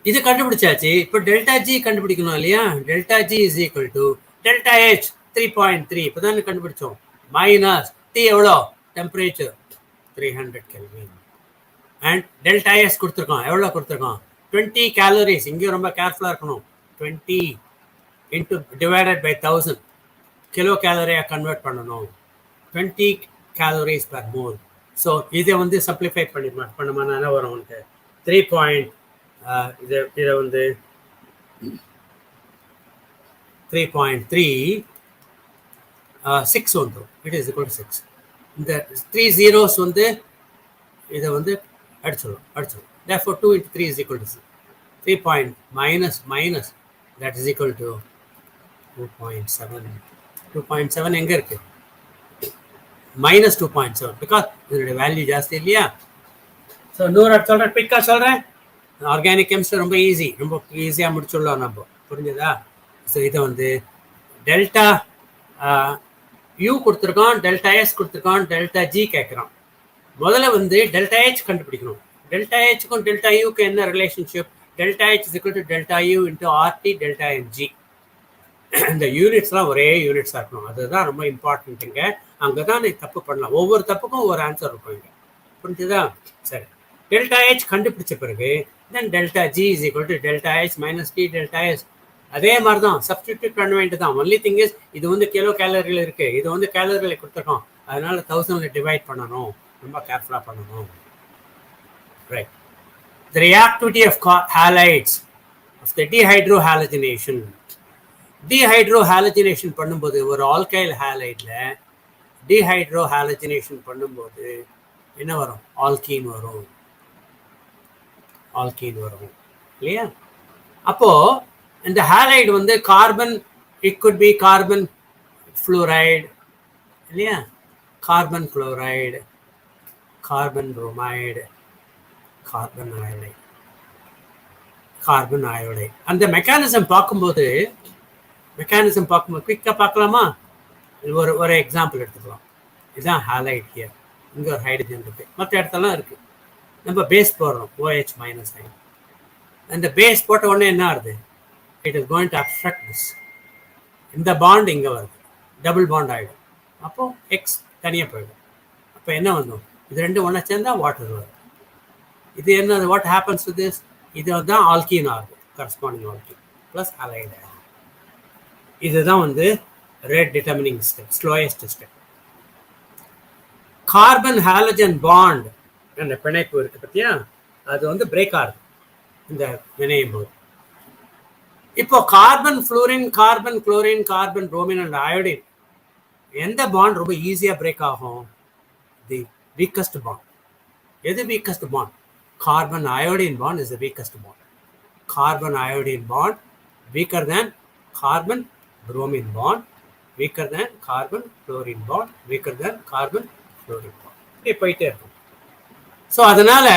இது கண்டுபிடிச்சாச்சு. இப்போ டெல்டா ஜி கண்டுபிடிக்கணும் இல்லையா? Delta G is equal to delta H 3.3 இப்போ தான் கண்டுபிடிச்சோம், மைனஸ் டி எவ்வளோ? Temperature 300 Kelvin. And delta S கொடுத்துருக்கோம், எவ்வளோ கொடுத்துருக்கோம்? 20 calories. இங்கேயும் ரொம்ப கேர்ஃபுல்லாக இருக்கணும். 20 இன்ட்டு டிவைடட் பை 1000 கிலோ கேலரியாக கன்வெர்ட் பண்ணணும். 20 calories per mole. ஸோ இதை வந்து சிம்பிளிஃபை பண்ணுமானா என்ன வரும் உனக்கு? 3. இதை வந்து 3.36 வந்துடும். It is equal to 6. இந்த 3 zeros வந்து இதை வந்து அடிச்சிடும். Therefore 2 into 3 is equal to 3 point minus that is equal to 2.7. 2.7 எங்கே இருக்கு? minus 2.7 because இதனுடைய வேல்யூ ஜாஸ்தி இல்லையா? ஸோ இன்னொரு சொல்கிறேன், குயிக்காக சொல்கிறேன். ஆர்கானிக் கெமிஸ்ட்ரி ரொம்ப ஈஸி, ரொம்ப ஈஸியாக முடிச்சுடலாம் நம்ம, புரிஞ்சுதா? ஸோ இதை வந்து டெல்டா யூ கொடுத்துருக்கோம், டெல்டா எஸ் கொடுத்துருக்கோம், டெல்டா ஜி கேட்குறோம். முதல்ல வந்து டெல்டா ஹெச் கண்டுபிடிக்கணும். டெல்டா ஹெச்சுக்கும் டெல்டா யூக்கு என்ன relationship? Delta H is equal to delta U into RT delta ng. இந்த யூனிட்ஸ்லாம் ஒரே யூனிட்ஸாக இருக்கணும், அதுதான் ரொம்ப இம்பார்ட்டன்ட்டுங்க. அங்கே தான் நீ தப்பு பண்ணலாம், ஒவ்வொரு தப்புக்கும் ஒரு ஆன்சர் இருக்கும் இங்கே, புரிஞ்சுதா? சரி, டெல்டா ஹெச் கண்டுபிடிச்ச பிறகு then delta G is equal to delta H minus T delta S. அதே மாதிரி தான் சப்ஸ்டிடியூட் பண்ண வேண்டியது தான். ஒன்லி திங் இஸ் இது வந்து கிலோ கேலரியில் இருக்கு, இது வந்து கேலரியில் கொடுத்துருக்கோம், அதனால 1000 டிவைட் பண்ணணும், ரொம்ப கேர்ஃபுல்லாக பண்ணணும். Right. The reactivity of halides of the dehydrohalogenation. டீஹைட்ரோஹாலஜினேஷன் பண்ணும்போது ஒரு ஆல்கைல் ஹாலைட்ல டீஹைட்ரோஹாலஜினேஷன் பண்ணும்போது என்ன வரும்? ஆல்கீன் வரும், ஆல்கீன் வரும் இல்லையா? அப்போ இந்த ஹாலைடு வந்து carbon, it could be carbon fluoride இல்லையா, carbon chloride, carbon bromide, carbon iodide, carbon iodide. அந்த மெக்கானிசம் பார்க்கும்போது குயிக்காக பார்க்கலாமா? ஒரு எக்ஸாம்பிள் எடுத்துக்கலாம். இதுதான் ஹாலைட் ஹியர், இங்கே ஒரு ஹைட்ரஜன் இருக்கு, மற்ற இடத்துலாம் இருக்கு. நம்ம பேஸ் போடுறோம் OH மைனஸ் ஐ. அந்த பேஸ் போட்ட உடனே என்ன ஆகுது? It is going to obstruct this. இந்த பாண்ட் இங்கே வருது, டபுள் பாண்ட் ஆகிடும். அப்போ எக்ஸ் தனியாக போயிடும். அப்போ என்ன வந்தோம்? இது ரெண்டும் ஒன்றா சேர்ந்தா வாட்டர் வருது. இது என்ன, வாட் ஹேப்பன்ஸ் டு திஸ்? இது தான் ஆல்கீன் ஆகுது, கரஸ்பாண்டிங் ஆல்கீன் ப்ளஸ் ஹாலைடு. இதுதான் வந்து rate determining step, slowest step. Carbon halogen bond என்ற பிணைப்பு இருக்கு பத்தியா, அது வந்து பிரேக் ஆகுது இந்த வினையும் போது. இப்போ carbon fluorine, carbon chlorine, carbon bromine and iodine, எந்த பாண்ட் ரொம்ப ஈஸியாக பிரேக் ஆகும்? தி வீக்கஸ்ட் பாண்ட். எது weakest bond? Carbon iodine bond is the weakest bond. Carbon iodine bond weaker than carbon bromine bond, weaker than carbon chlorine bond, weaker than carbon fluorine bond. இப்படி போயிட்டே இருக்கும். So அதனால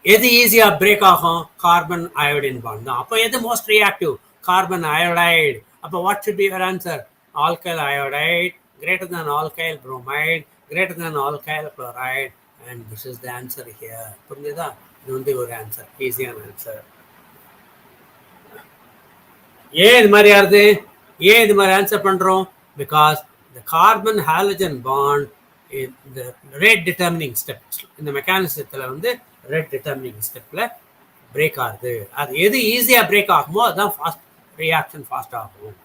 எது ஈஸியா break ஆகும்? Carbon iodine bond தான். அப்போ எது மோஸ்ட் ரியாக்டிவ்? Carbon iodide. அப்போ what should be your answer? Alkyl iodide greater than alkyl bromide, greater than alkyl chloride, and this is the answer here. புரிஞ்சுதா? இது வந்து ஒரு ஆன்சர், ஈஸியான ஆன்சர். ஏன் இது மாதிரி ஆகுது? ஏன் இது மாதிரி ஆன்சர் பண்றோம்? Because the carbon halogen bond in the rate determining step, இந்த மெக்கானிசத்துல வந்து ரேட் டிட்டர்மினிங் ஸ்டெப்ல பிரேக் ஆகுது. அது எது ஈஸியா பிரேக் ஆகுமோ அதுதான் ஃபாஸ்ட் ரியாக்ஷன், ஃபாஸ்ட் ஆகும்.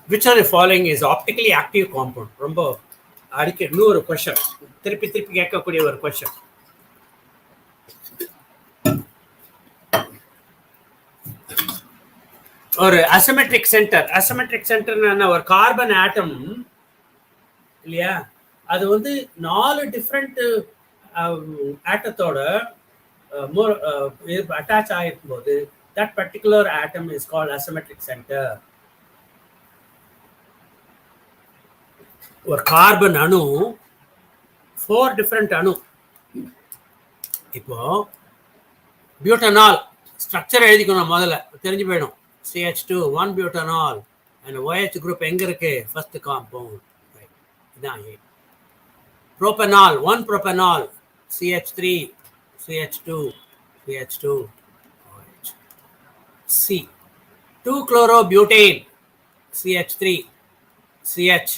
Which of the following is optically active compound? ரொம்ப அடிக்க இன்னொரு கொஸ்டின், திருப்பி கேட்கக்கூடிய ஒரு கொஸ்டின். ஒரு அசிமெட்ரிக் சென்டர் என்ன? ஒரு கார்பன் ஆட்டம் இல்லையா, அது வந்து 4 டிஃப்ரெண்ட் ஆட்டத்தோட அட்டாச் ஆகிருக்கும் போது that particular atom is called asymmetric center. ஒரு கார்பன் அணு 4 டிஃப்ரெண்ட் அணு. இப்போ பியூட்டனால் ஸ்ட்ரக்சர் எழுதிக்கணும், முதல்ல தெரிஞ்சு போயிடும். CH2 1 butanol and OH group எங்க இருக்கு? First compound. இதான் A. propanol 1 propanol CH3 CH2 OH. C 2 chlorobutane CH3 CH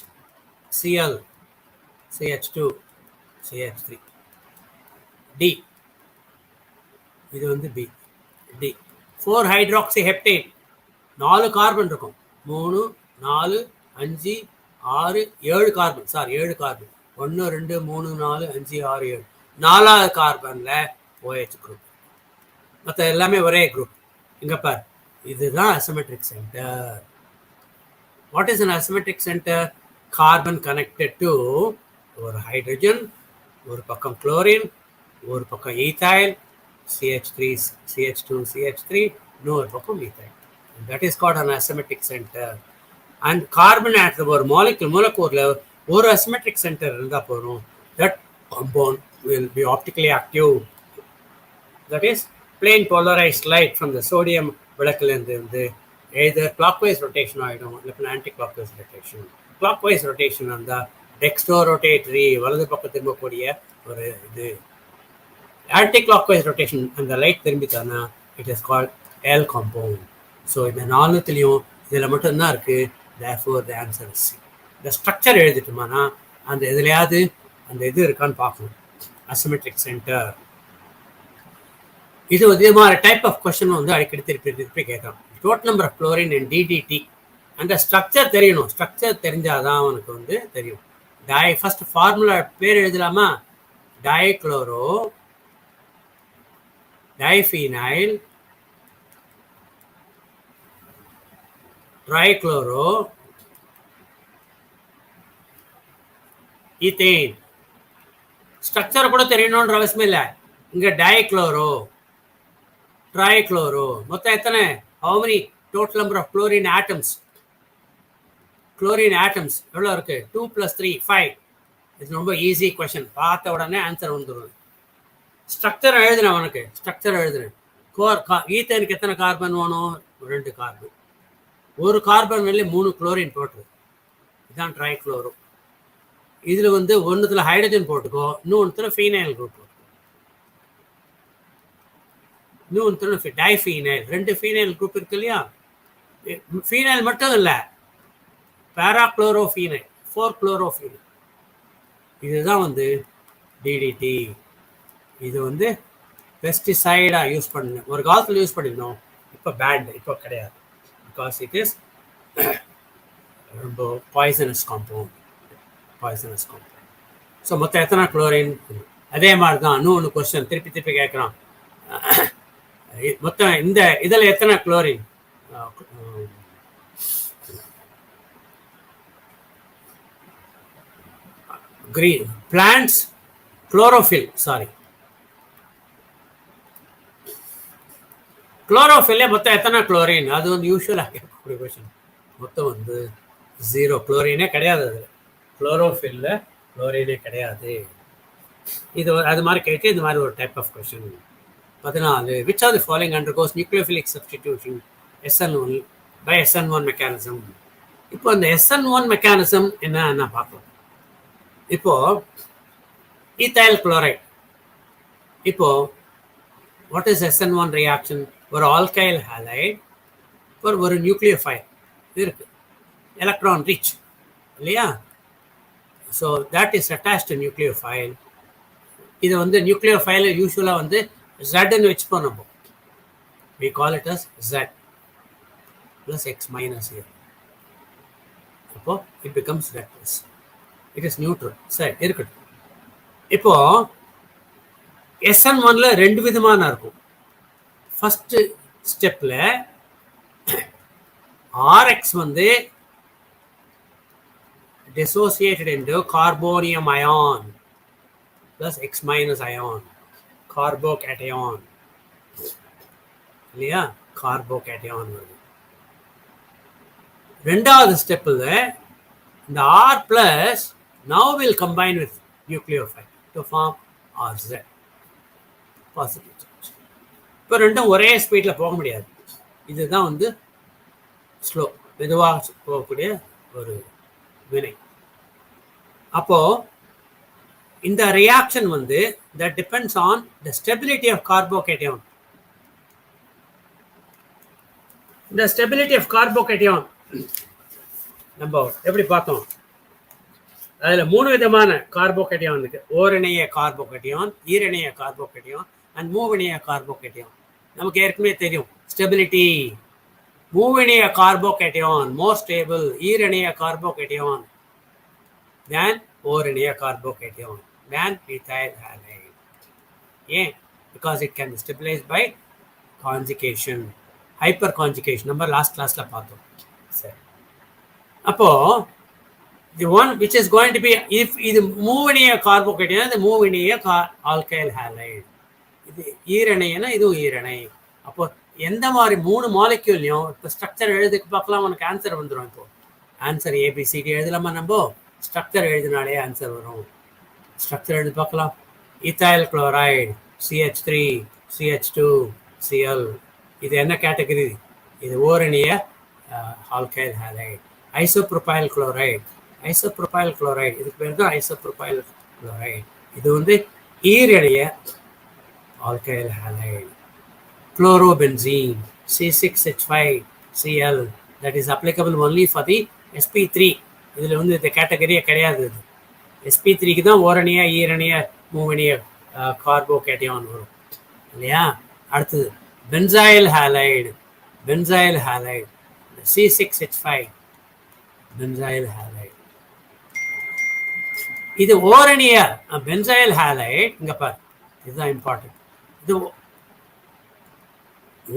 Cl CH2 CH3. D இது வந்து B. D 4 hydroxyheptane, 4 கார்பன் இருக்கும், 3 4 5 6 7 கார்பன், 7 கார்பன், 1 2 3 4 5 6 7, 4வது கார்பன்ல OH குரூப், மற்ற எல்லாமே ஒரே குரூப். இங்க பார், இதுதான் asymmetric centre. What is an asymmetric center? Carbon connected to ஒரு ஹைட்ரஜன், ஒரு பக்கம் குளோரின், ஒரு பக்கம் ஈத்தைல் CH3 CH2 CH3, இன்னொரு பக்கம் ethyl. That is called an asymmetric center. And carbon atom ஒரு மூலக்கூறுல ஒரு அசிமெட்ரிக் சென்டர் இருந்தால் போதும். That compound will be optically active. That is plane polarised light from the sodium விளக்குலேருந்து வந்து எய்தர் கிளாக்வைஸ் ரொட்டேஷன் ஆகிடும், இல்லை anticlockwise rotation. Clockwise rotation இருந்தால் dextrorotatory, வலது பக்கம் திரும்பக்கூடிய ஒரு இது. ஆன்டி கிளாக்வைஸ் ரொட்டேஷன் அந்த லைட் திரும்பித்தானா it is called L compound. So இந்த நாலுத்துலேயும் இதில் மட்டும்தான் இருக்குது. Therefore the answer is C. இந்த ஸ்ட்ரக்சர் எழுதிட்டோம்னா அந்த எதுலையாவது அந்த இது இருக்கான்னு பார்க்கணும். Asymmetric centre. இது இதே மாதிரி டைப் ஆஃப் கொஸ்டின் வந்து அடிக்கடி திருப்பி கேட்கலாம். Total number of chlorine and DDT அந்த ஸ்ட்ரக்சர் தெரியணும். ஸ்ட்ரக்சர் தெரிஞ்சாதான் அவனுக்கு வந்து தெரியும். ஃபர்ஸ்ட் ஃபார்முலா பேர் எழுதலாமா? Dichloro diphenyl trichloro ethane. Structure கூட தெரியணுன்ற அவசியம் இல்லை. இங்க டைக்ளோரோ ட்ரைக்ளோரோ மொத்தம் எத்தனை? how many total number of chlorine atoms? chlorine atoms எவ்வளோ இருக்கு? 2 + 3 5. இது ரொம்ப ஈஸி கொஸ்டின். பார்த்த உடனே ஆன்சர் வந்துடும். ஸ்ட்ரக்சர் எழுதுனேன் உனக்கு. ஸ்ட்ரக்சர் எழுதுனேன். ஈத்தேனுக்கு எத்தனை கார்பன் வேணும்? 2 கார்பன். ஒரு கார்பன் வெளியே 3 குளோரின் போட்டு. இதுதான் ட்ரைக்ளோரோ. இதில் வந்து ஒன்றுத்துல ஹைட்ரஜன் போட்டுக்கோ, இன்னொன்றுல ஃபீனைல் குரூப் போட்டுக்கோ, இன்னொன்றுல டைஃபீனைல். 2 ஃபீனைல் குரூப் இருக்கு இல்லையா? ஃபீனைல் மட்டும் இல்லை, பேராக்ளோரோஃபீனைல், 4 குளோரோஃபீனைல். இதுதான் வந்து டிடிடி. இது வந்து பெஸ்டிசைடாக யூஸ் பண்ணணும். ஒரு காலத்தில் யூஸ் பண்ணிருந்தோம், இப்போ பேண்ட், இப்போ கிடையாது. பிகாஸ் இட் இஸ் ரொம்ப பாய்சனஸ் காம்பவுண்ட். ஸோ மொத்தம் எத்தனை குளோரின்? அதே மாதிரி தான் இன்னொன்று கொஸ்டின் திருப்பி கேட்குறான். மொத்தம் இந்த இதில் எத்தனை chlorine? Green plants chlorophyll, sorry குளோரோஃபில்ல மொத்தம் எத்தனை குளோரின்? அது வந்து யூஸ்வலாக கேட்கக்கூடிய கொஸ்டின். மொத்தம் வந்து 0. குளோரினே கிடையாது. அதில் குளோரோஃபில்ல குளோரினே கிடையாது. இது அது மாதிரி கேட்க இது மாதிரி ஒரு type of question. 14. which of the following undergoes nucleophilic substitution SN1 by SN1 mechanism? இப்போ இந்த SN1 மெக்கானிசம் என்ன பார்க்கலாம். இப்போ ஈத்தைல் குளோரைட். இப்போ வாட் இஸ் SN1 ரியாக்ஷன்? ஒரு ஆல்கைல் ஹாலைட் ஒரு நியூக்ளியோஃபைல் இருக்கு, எலக்ட்ரான் ரிச் இல்லையா? So that is attach to nucleophile. இது வந்து நியூக்ளியோஃபைல் யூஸ்வலாக வந்து Z-ன்னு வச்சுப்போம் நம்ம. we call it as Z plus X minus here. அப்போ it becomes Z plus. it is neutral. சரி இருக்கட்டும். இப்போ SN1ல 2 விதமான இருக்கும். ஃபர்ஸ்ட் ஸ்டெப்ல RX வந்து dissociated into carbonium ion plus X minus ion, carbocation இல்லையா? carbocation வருது. ரெண்டாவது ஸ்டெப்ல இந்த R plus now will combine with nucleophile to form RZ, positive charge. இப்போ ரெண்டும் ஒரே ஸ்பீட்ல போக முடியாது. இதுதான் வந்து ஸ்லோ, மெதுவாக போகக்கூடிய ஒரு வினை. அப்போ இந்த ரியாக்ஷன் வந்து that depends on the stability of carbocation. இந்த ஸ்டெபிலிட்டி ஆஃப் கார்போகேட்டியான் நம்ம எப்படி பார்த்தோம்? அதுல 3 விதமான கார்போகேட்டியான் இருக்கு. ஓரிணைய கார்போகேட்டியான், ஈரிணைய கார்போகேட்டியான் அண்ட் மூவிணைய கார்போகேட்டியான். நமக்கு ஏற்கனவே தெரியும் ஸ்டெபிலிட்டி. மூவிணைய கார்போகேட்டியான் மோர் ஸ்டேபிள், ஈரிணைய கார்போகேட்டியான் than ஓரிணைய கார்போகேட்டியான் than ethyl halide. ஏன்? because it can be stabilized by conjugation, hyper conjugation. நம்ம லாஸ்ட் கிளாஸ்ல பார்த்தோம். சரி, அப்போ the one which is going to be, if இது மூவிணைய கார்போகேட்டியான், இது மூவிணைய ஆல்கைல் ஹாலைடு, இது ஈரணைனா இது ஈரணை. அப்போ எந்த மாதிரி 3 மாலிக்யூல்லையும் இப்போ ஸ்ட்ரக்சர் எழுதுக்கு பார்க்கலாம், உனக்கு ஆன்சர் வந்துடும். இப்போ ஆன்சர் ABCD எழுதலாமா? நம்ம ஸ்ட்ரக்சர் எழுதினாலே ஆன்சர் வரும். ஸ்ட்ரக்சர் எழுதி பார்க்கலாம். ethyl chloride CH3 CH2 Cl. இது என்ன கேட்டகரி? இது ஓரணிய alkyl halide. Isopropyl chloride, isopropyl chloride இதுக்கு பேர் தான் ஐசோப்ரோபைல் குளோரைடு. இது வந்து ஈரணிய alkyl halide. Chlorobenzene C6H5Cl, that is applicable only for the sp3. இதில் வந்து இந்த கேட்டகரியே கிடையாது. இது sp3க்கு தான் ஓரணிய ஈரணிய மூவணிய கார்போகேட்டியான் வரும் இல்லையா. அடுத்தது benzoyl halide, benzoyl halide C6H5 benzoyl halide. இது ஓரணிய பென்சாயில் ஹாலைடு. இங்க பாரு, இதுதான் இம்பார்ட்டன்ட். இது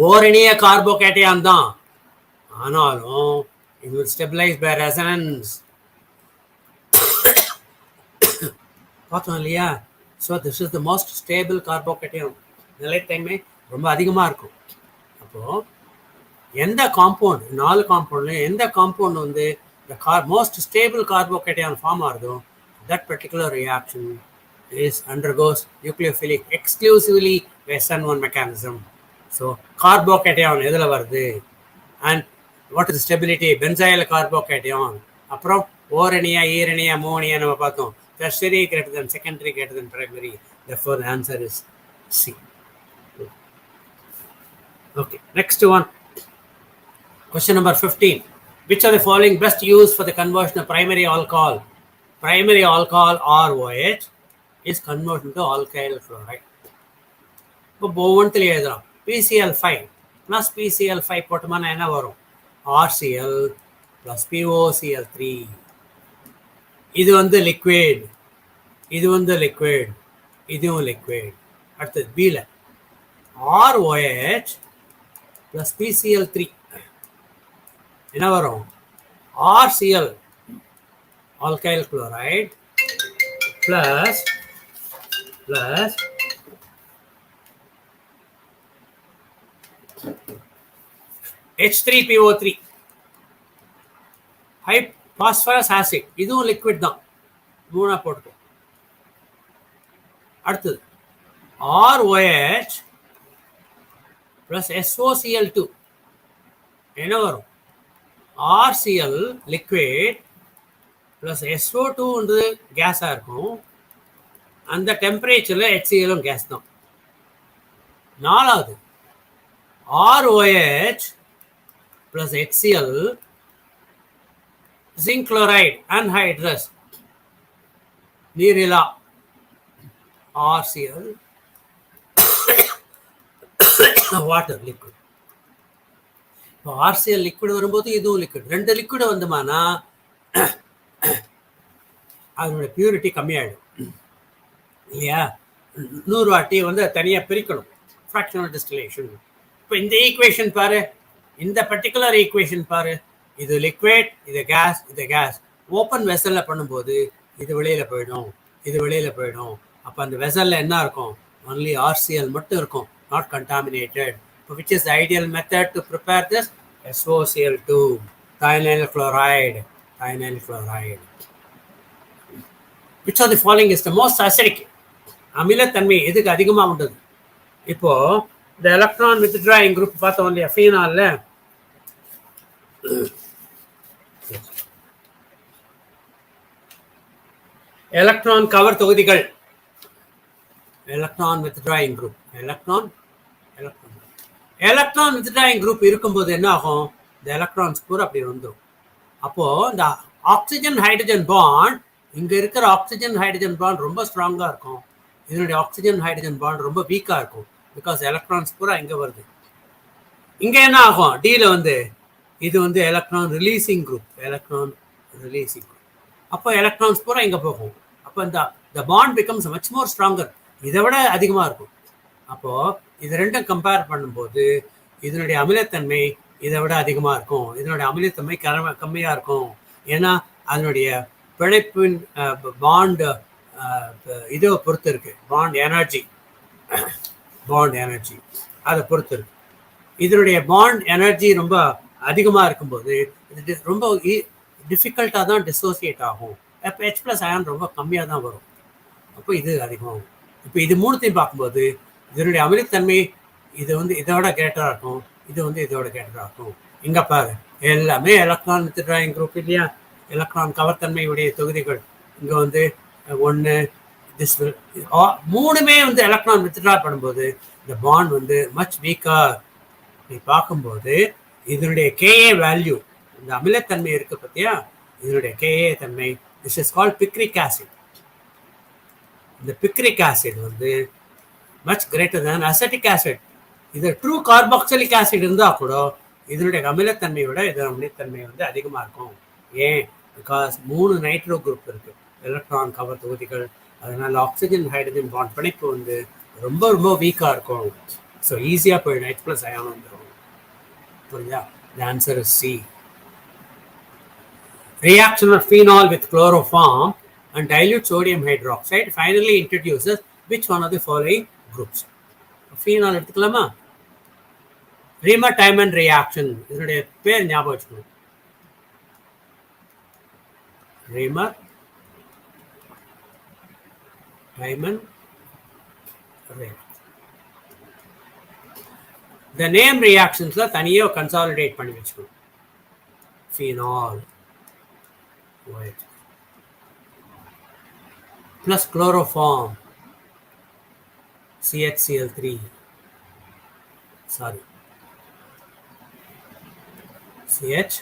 ஓரணிய கார்போகேட்டியான் தான், ஆனாலும் it will stabilize by resonance. பார்த்தோம் இல்லையா. So this is the most stable carbocation. நிலைத்தன்மை ரொம்ப அதிகமாக இருக்கும். அப்போது எந்த காம்பவுண்ட், 4 காம்பவுண்ட்லையும் எந்த காம்பவுண்ட் வந்து the most stable carbocation form ஆகுதோ that particular reaction undergoes nucleophilic exclusively by SN1 mechanism. So carbocation எதில் வருது, and what is the stability? Benzyl carbocation. அப்புறம் ஓரணியா ஈரணியா மூவணியா நம்ம பார்த்தோம். Tertiary greater than secondary greater than primary. Therefore the answer is C. Okay, next one. Question number 15. Which of the following best used for the conversion of primary alcohol? Primary alcohol ROH is converted to alkyl chloride. இப்போ ஒவ்வொன்றுல எழுதலாம். PCl5 plus PCl5 போட்டோம்னா என்ன வரும்? RCl plus POCl3. இது வந்து liquid, இது வந்து liquid, இதுவும் லிக்விட். அடுத்தது பில ROH plus PCl3 என்ன வரும்? RCl alkyl chloride plus H3PO3 high phosphorus acid. இதுவும் லிக்விட் தான், மூணா போட்டுக்கோ. அடுத்தது ROH plus SOCl2 என்ன வரும்? RCl liquid plus SO2 கேஸா இருக்கும். அந்த டெம்பரேச்சர்ல HCl கேஸ் தான். நாலாவது ROH plus HCl zinc chloride anhydrous நீரிலா RCl water liquid. இப்போ RCl லிக்விட் வரும்போது இதுவும் லிக்விட், ரெண்டு லிக்விட் வந்துமானா அதனுடைய பியூரிட்டி கம்மியாயிடும் இல்லையா. 100 வாட்டி வந்து தனியாக பிரிக்கணும், ஃப்ராக்ஷனல் டிஸ்டிலேஷன். இப்போ இந்த ஈக்குவேஷன் பாரு, இந்த பர்டிகுலர் ஈக்குவேஷன் பாரு, இது லிக்விட், இது கேஸ், இது கேஸ். ஓப்பன் வெசலில் பண்ணும்போது இது வெளியில் போயிடும், இது வெளியில் போயிடும். அப்போ அந்த வெசலில் என்ன இருக்கும்? ஒன்லி RCl மட்டும் இருக்கும், not contaminated. Which is the ideal method to prepare this? SOCl2, thionyl chloride, thionyl chloride. Which of the following is the most acidic? அமிலத்தன்மை எதுக்கு அதிகமாக உண்டது? இப்போ இந்த எலக்ட்ரான் withdrawing group பார்த்தோம் இல்லையா, ஃபீனால்ல எலக்ட்ரான் கவர் தொகுதிகள், electron withdrawing group, electron withdrawing group இருக்கும்போது என்ன ஆகும்? இந்த எலக்ட்ரான்ஸ் பூரா அப்படி வந்துடும். அப்போ இந்த ஆக்சிஜன் ஹைட்ரஜன் பாண்ட், இங்க இருக்கிற ஆக்சிஜன் ஹைட்ரஜன் பாண்ட் ரொம்ப ஸ்ட்ராங்கா இருக்கும், இதனுடைய ஆக்சிஜன் ஹைட்ரஜன் பாண்ட் ரொம்ப வீக்கா இருக்கும். பிகாஸ் எலக்ட்ரான்ஸ் பூரா இங்க வருது. இங்க என்ன ஆகும்? டில வந்து இது வந்து electron releasing group, electron releasing group. அப்போ எலக்ட்ரான்ஸ் பூரா இங்க போகும். அப்போ இந்த bond becomes much more stronger, இதை விட அதிகமா இருக்கும். அப்போ இது ரெண்டும் கம்பேர் பண்ணும்போது இதனுடைய அமிலத்தன்மை இதை விட அதிகமாக இருக்கும், இதனுடைய அமிலத்தன்மை கம்மியாக இருக்கும். ஏன்னா அதனுடைய பிணைப்பின் பாண்ட் இதை பொறுத்து இருக்கு, பாண்ட் எனர்ஜி அதை பொறுத்து இருக்கு. இதனுடைய பாண்ட் எனர்ஜி ரொம்ப அதிகமாக இருக்கும்போது இது ரொம்ப டிஃபிகல்ட்டாக தான் டிசோசியேட் ஆகும். அப்போ H ப்ளஸ் அயான் ரொம்ப கம்மியாக தான் வரும். அப்போ இது அதிகம். இப்போ இது மூணுத்தையும் பார்க்கும்போது இதனுடைய அமிலத்தன்மை இது வந்து இதோட கேட்டராக இருக்கும், இது வந்து இதோட கேட்டராக இருக்கும். இங்கே பாரு, எல்லாமே எலக்ட்ரான் வித்ட்ராயிங் குரூப் இல்லையா, எலக்ட்ரான் கவர்த்தன்மையுடைய தொகுதிகள். இங்கே வந்து 1 திஸ் மூணுமே வந்து எலக்ட்ரான் வித்ட்ரா பண்ணும்போது இந்த பாண்ட் வந்து மச் வீக்கர். நீ பார்க்கும்போது இதனுடைய கேஏ வேல்யூ, இந்த அமிலத்தன்மை இருக்கு பார்த்தியா, இதனுடைய கேஏ தன்மை, this is called picric acid. இந்த பிக்ரிக் ஆசிட் வந்து much greater than ascetic acid. இது ட்ரூ கார்பாக்சிலிக் ஆசிட் இருந்தால் கூட இதனுடைய அமிலத்தன்மையை விட இதன் அமிலத்தன்மை வந்து அதிகமாக இருக்கும். ஏன்? பிகாஸ் 3 நைட்ரோ குரூப் இருக்கு, எலக்ட்ரான் கவர் தொகுதிகள். அதனால ஆக்சிஜன் ஹைட்ரஜன் பாண்ட் பிணைப்பு வந்து ரொம்ப ரொம்ப வீக்காக இருக்கும். ஸோ ஈஸியாக போய் H ப்ளஸ் அயான் வந்துடும். புரியுதா? The answer is C. Reaction of phenol with chloroform and dilute sodium hydroxide finally introduces which one of the following groups? Phenol எடுத்துக்கலாமா? Remer-Tiemann reaction. இதனுடைய பேர் ஞாபகம் வச்சுக்கணும். Remer-Tiemann reaction. The name reactions தனியே consolidate பண்ணி வச்சுக்கணும். Phenol plus chloroform CHCl3, sorry, CH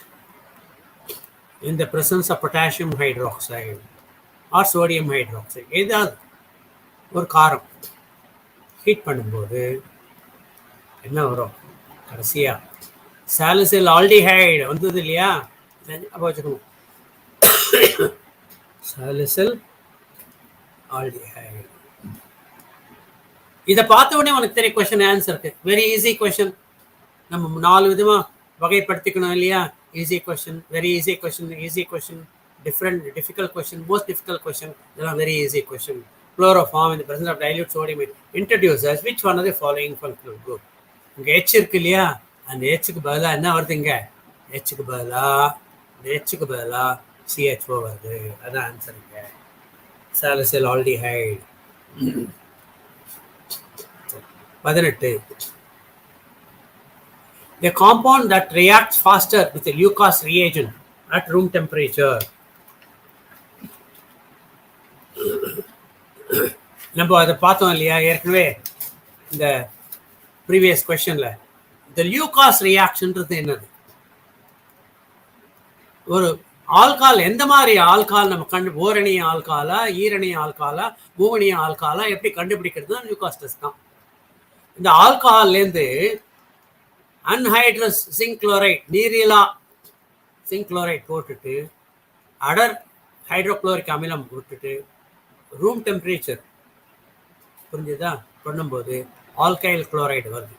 in the presence of potassium hydroxide or sodium hydroxide. ஏதாவது ஒரு காரம் ஹீட் பண்ணும்போது என்ன வரும்? கடைசியா சாலிசில் ஆல்டிஹைடு வந்தது இல்லையா? வச்சுக்கணும். Salicylaldehyde. இதை பார்த்த உடனே உனக்கு தெரிய கொஸ்டின் ஆன்சர் இருக்கு. Very easy question. நம்ம 4 விதமா வகைப்படுத்திக்கணும் இல்லையா? Easy question, very easy question, easy question, different difficult question, most difficult question, இதெல்லாம் very easy question. Chloroform in the presence of dilute sodium introduces which one of the following functional group? இங்க H இருக்கு இல்லையா, அந்த Hக்கு பதிலா என்ன வருது? இங்க Hக்கு பதிலா CHO வருது. அதான் ஆன்சர். இங்க சாலிசில் aldehyde. 18. A compound that reacts faster with a Lucas reagent at room temperature. நம்ம அதை பார்த்தோம் இல்லையா ஏற்கனவே இந்த ப்ரீவியஸ் கொஸ்டின்ல. இந்த லியூகாஸ் ரியாக்ஷன்றது என்னது? ஒரு ஆல்கால், எந்த மாதிரி ஆல்கால் நம்ம ஓரணிய ஆல்காலா, ஈரணிய ஆல்காலா, மூவணிய ஆல்காலா எப்படி கண்டுபிடிக்கிறது தான் லியூகாஸ் டெஸ்ட் தான். இந்த ஆல்கஹால்லேருந்து அன்ஹைட்ரஸ் சிங்க் குளோரைட், நீரிலா சிங்க் குளோரைட் போட்டுட்டு அடர் ஹைட்ரோக்ளோரிக் அமிலம் விட்டுட்டு ரூம் டெம்பரேச்சர், புரிஞ்சுதா, பண்ணும்போது ஆல்கைல் குளோரைடு வருது.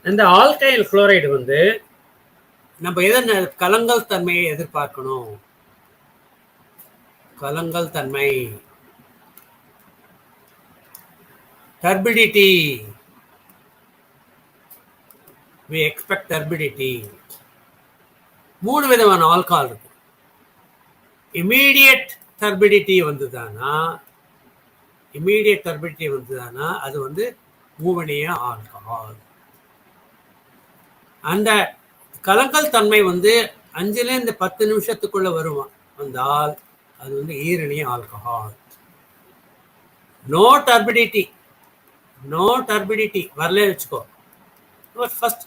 இந்த ஆல்கைல் குளோரைடு வந்து நம்ம எதை கலங்கல் தன்மையை எதிர்பார்க்கணும்? கலங்கல் தன்மை, turbidity. We expect turbidity. 3 விதமான ஆல்கஹால் இருக்கு. இமீடியட் turbidity வந்ததுன்னா அது வந்து மூவணிய ஆல்கஹால். அந்த கலங்கல் தன்மை வந்து 5லேருந்து 10 நிமிஷத்துக்குள்ள வந்தால் அது வந்து ஈரணிய ஆல்கஹால். நோ டர்பிடிட்டி வரல வச்சுக்கோ. ஃபர்ஸ்ட்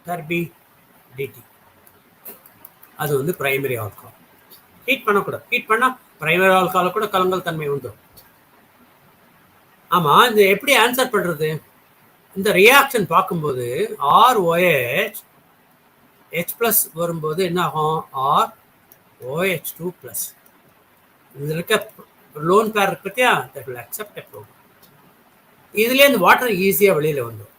டர்பிடிட்டி அது வந்து பிரைமரி ஆல்கஹால். ஹீட் பண்ணக்கூடாது. ஹீட் பண்ணா பிரைமரி ஆல்கஹால் கூட கலங்கல் தன்மை வந்துடும். ஆமா, இது எப்படி ஆன்சர் பண்றது? இந்த ரியாக்ஷன் பார்க்கும்போது ROH H பிளஸ் வரும்போது என்ன ஆகும்? ROH2 plus. இது இருக்க லோன் பேர் இருக்கு பத்தியா, that will accept a proton. இதுலேயே இந்த வாட்டர் ஈஸியாக வெளியில் வந்துடும்.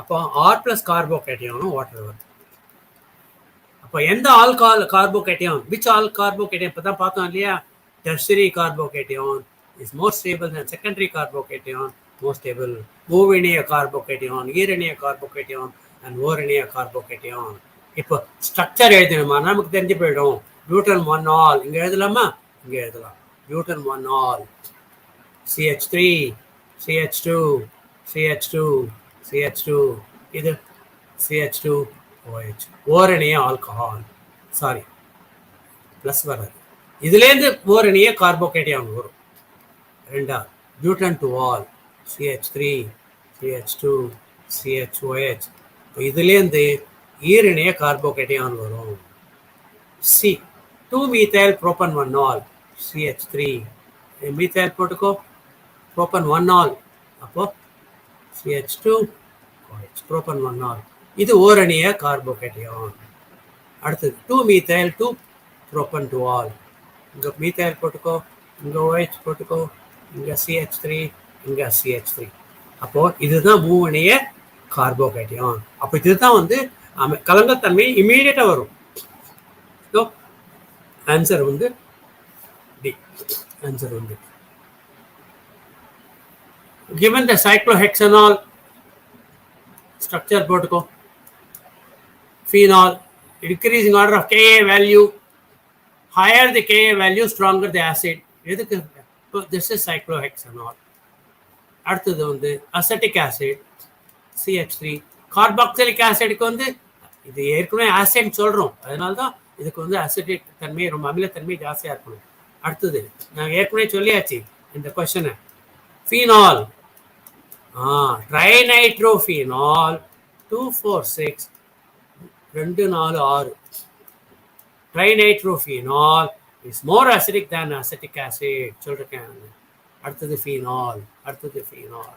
அப்போ R பிளஸ் கார்போகேட்டியானும் வாட்டர் வருது. அப்போ எந்த கார்போகேட்டியான், விச் கார்போகேட்டியான் இப்போ தான் பார்த்தோம் இல்லையா? Tertiary carbocation is more stable than secondary carbocation, more stable. மூவினிய கார்போகேட்டியான், ஈரணிய கார்போகேட்டியான் and ஓரணிய கார்போகேட்டியான். இப்போ ஸ்ட்ரக்சர் எழுதணுமா நமக்கு தெரிஞ்சு போயிடும். பியூட்டன் 1 இங்க எழுதலாமா? இங்க எழுதலாம். Butane 1 CH3 CH2 CH2 CH2 இது CH2 OH ஓரணிய ஆல்கஹால். சாரி பிளஸ் வராது. இதுலேருந்து ஓரணிய கார்போகேட்டியான் வரும். ரெண்டாவது பியூட்டன் 2 CH3 CH2 CHOH. இதுலேருந்து ஈரணிய கார்போகேட்டியான் வரும். C 2-methyl propan 1 CH3 methyl போட்டுக்கோ propan 1 அப்போ CH2 propan 1 இது ஓரணிய கார்போகேட்டியான். அடுத்தது 2-methyl 2 propan 2 இங்க methyl போட்டுக்கோ, இங்க OH போட்டுக்கோ, இங்க CH3 இங்க CH3. அப்போ இதுதான் மூவணிய கார்போகேட்டியான். அப்போ இதுதான் வந்து கலங்கத்தன்மை இமீடியட்டா வரும். ஆன்சர் வந்து டி. ஆன்சர் வந்து given the cyclohexanol structure போட்டுக்கோ, phenol increasing order of Ka value, higher the Ka value stronger the acid. எதுக்கு? this is cyclohexanol. அடுத்தது வந்து அசெட்டிக் ஆசிட் CH3. கார்பாக்சிலிக் ஆசிடுக்கு வந்து இது ஏற்கனவே ஆசிட் சொல்றோம், அதனால தான் இதுக்கு வந்து அசிட்டிக் தன்மை ரொம்ப அமிலத்தன்மை ஜாஸ்தியா இருக்கணும். அடுத்தது நாங்கள் ஏற்கனவே சொல்லியாச்சு இந்த கொஸ்டினை. Phenol trinitrophenol 246 246. Trinitrophenol is more acidic than acetic acid சொல்லிருக்கேன். அடுத்தது ஃபீனால். அடுத்தது ஃபீனால்.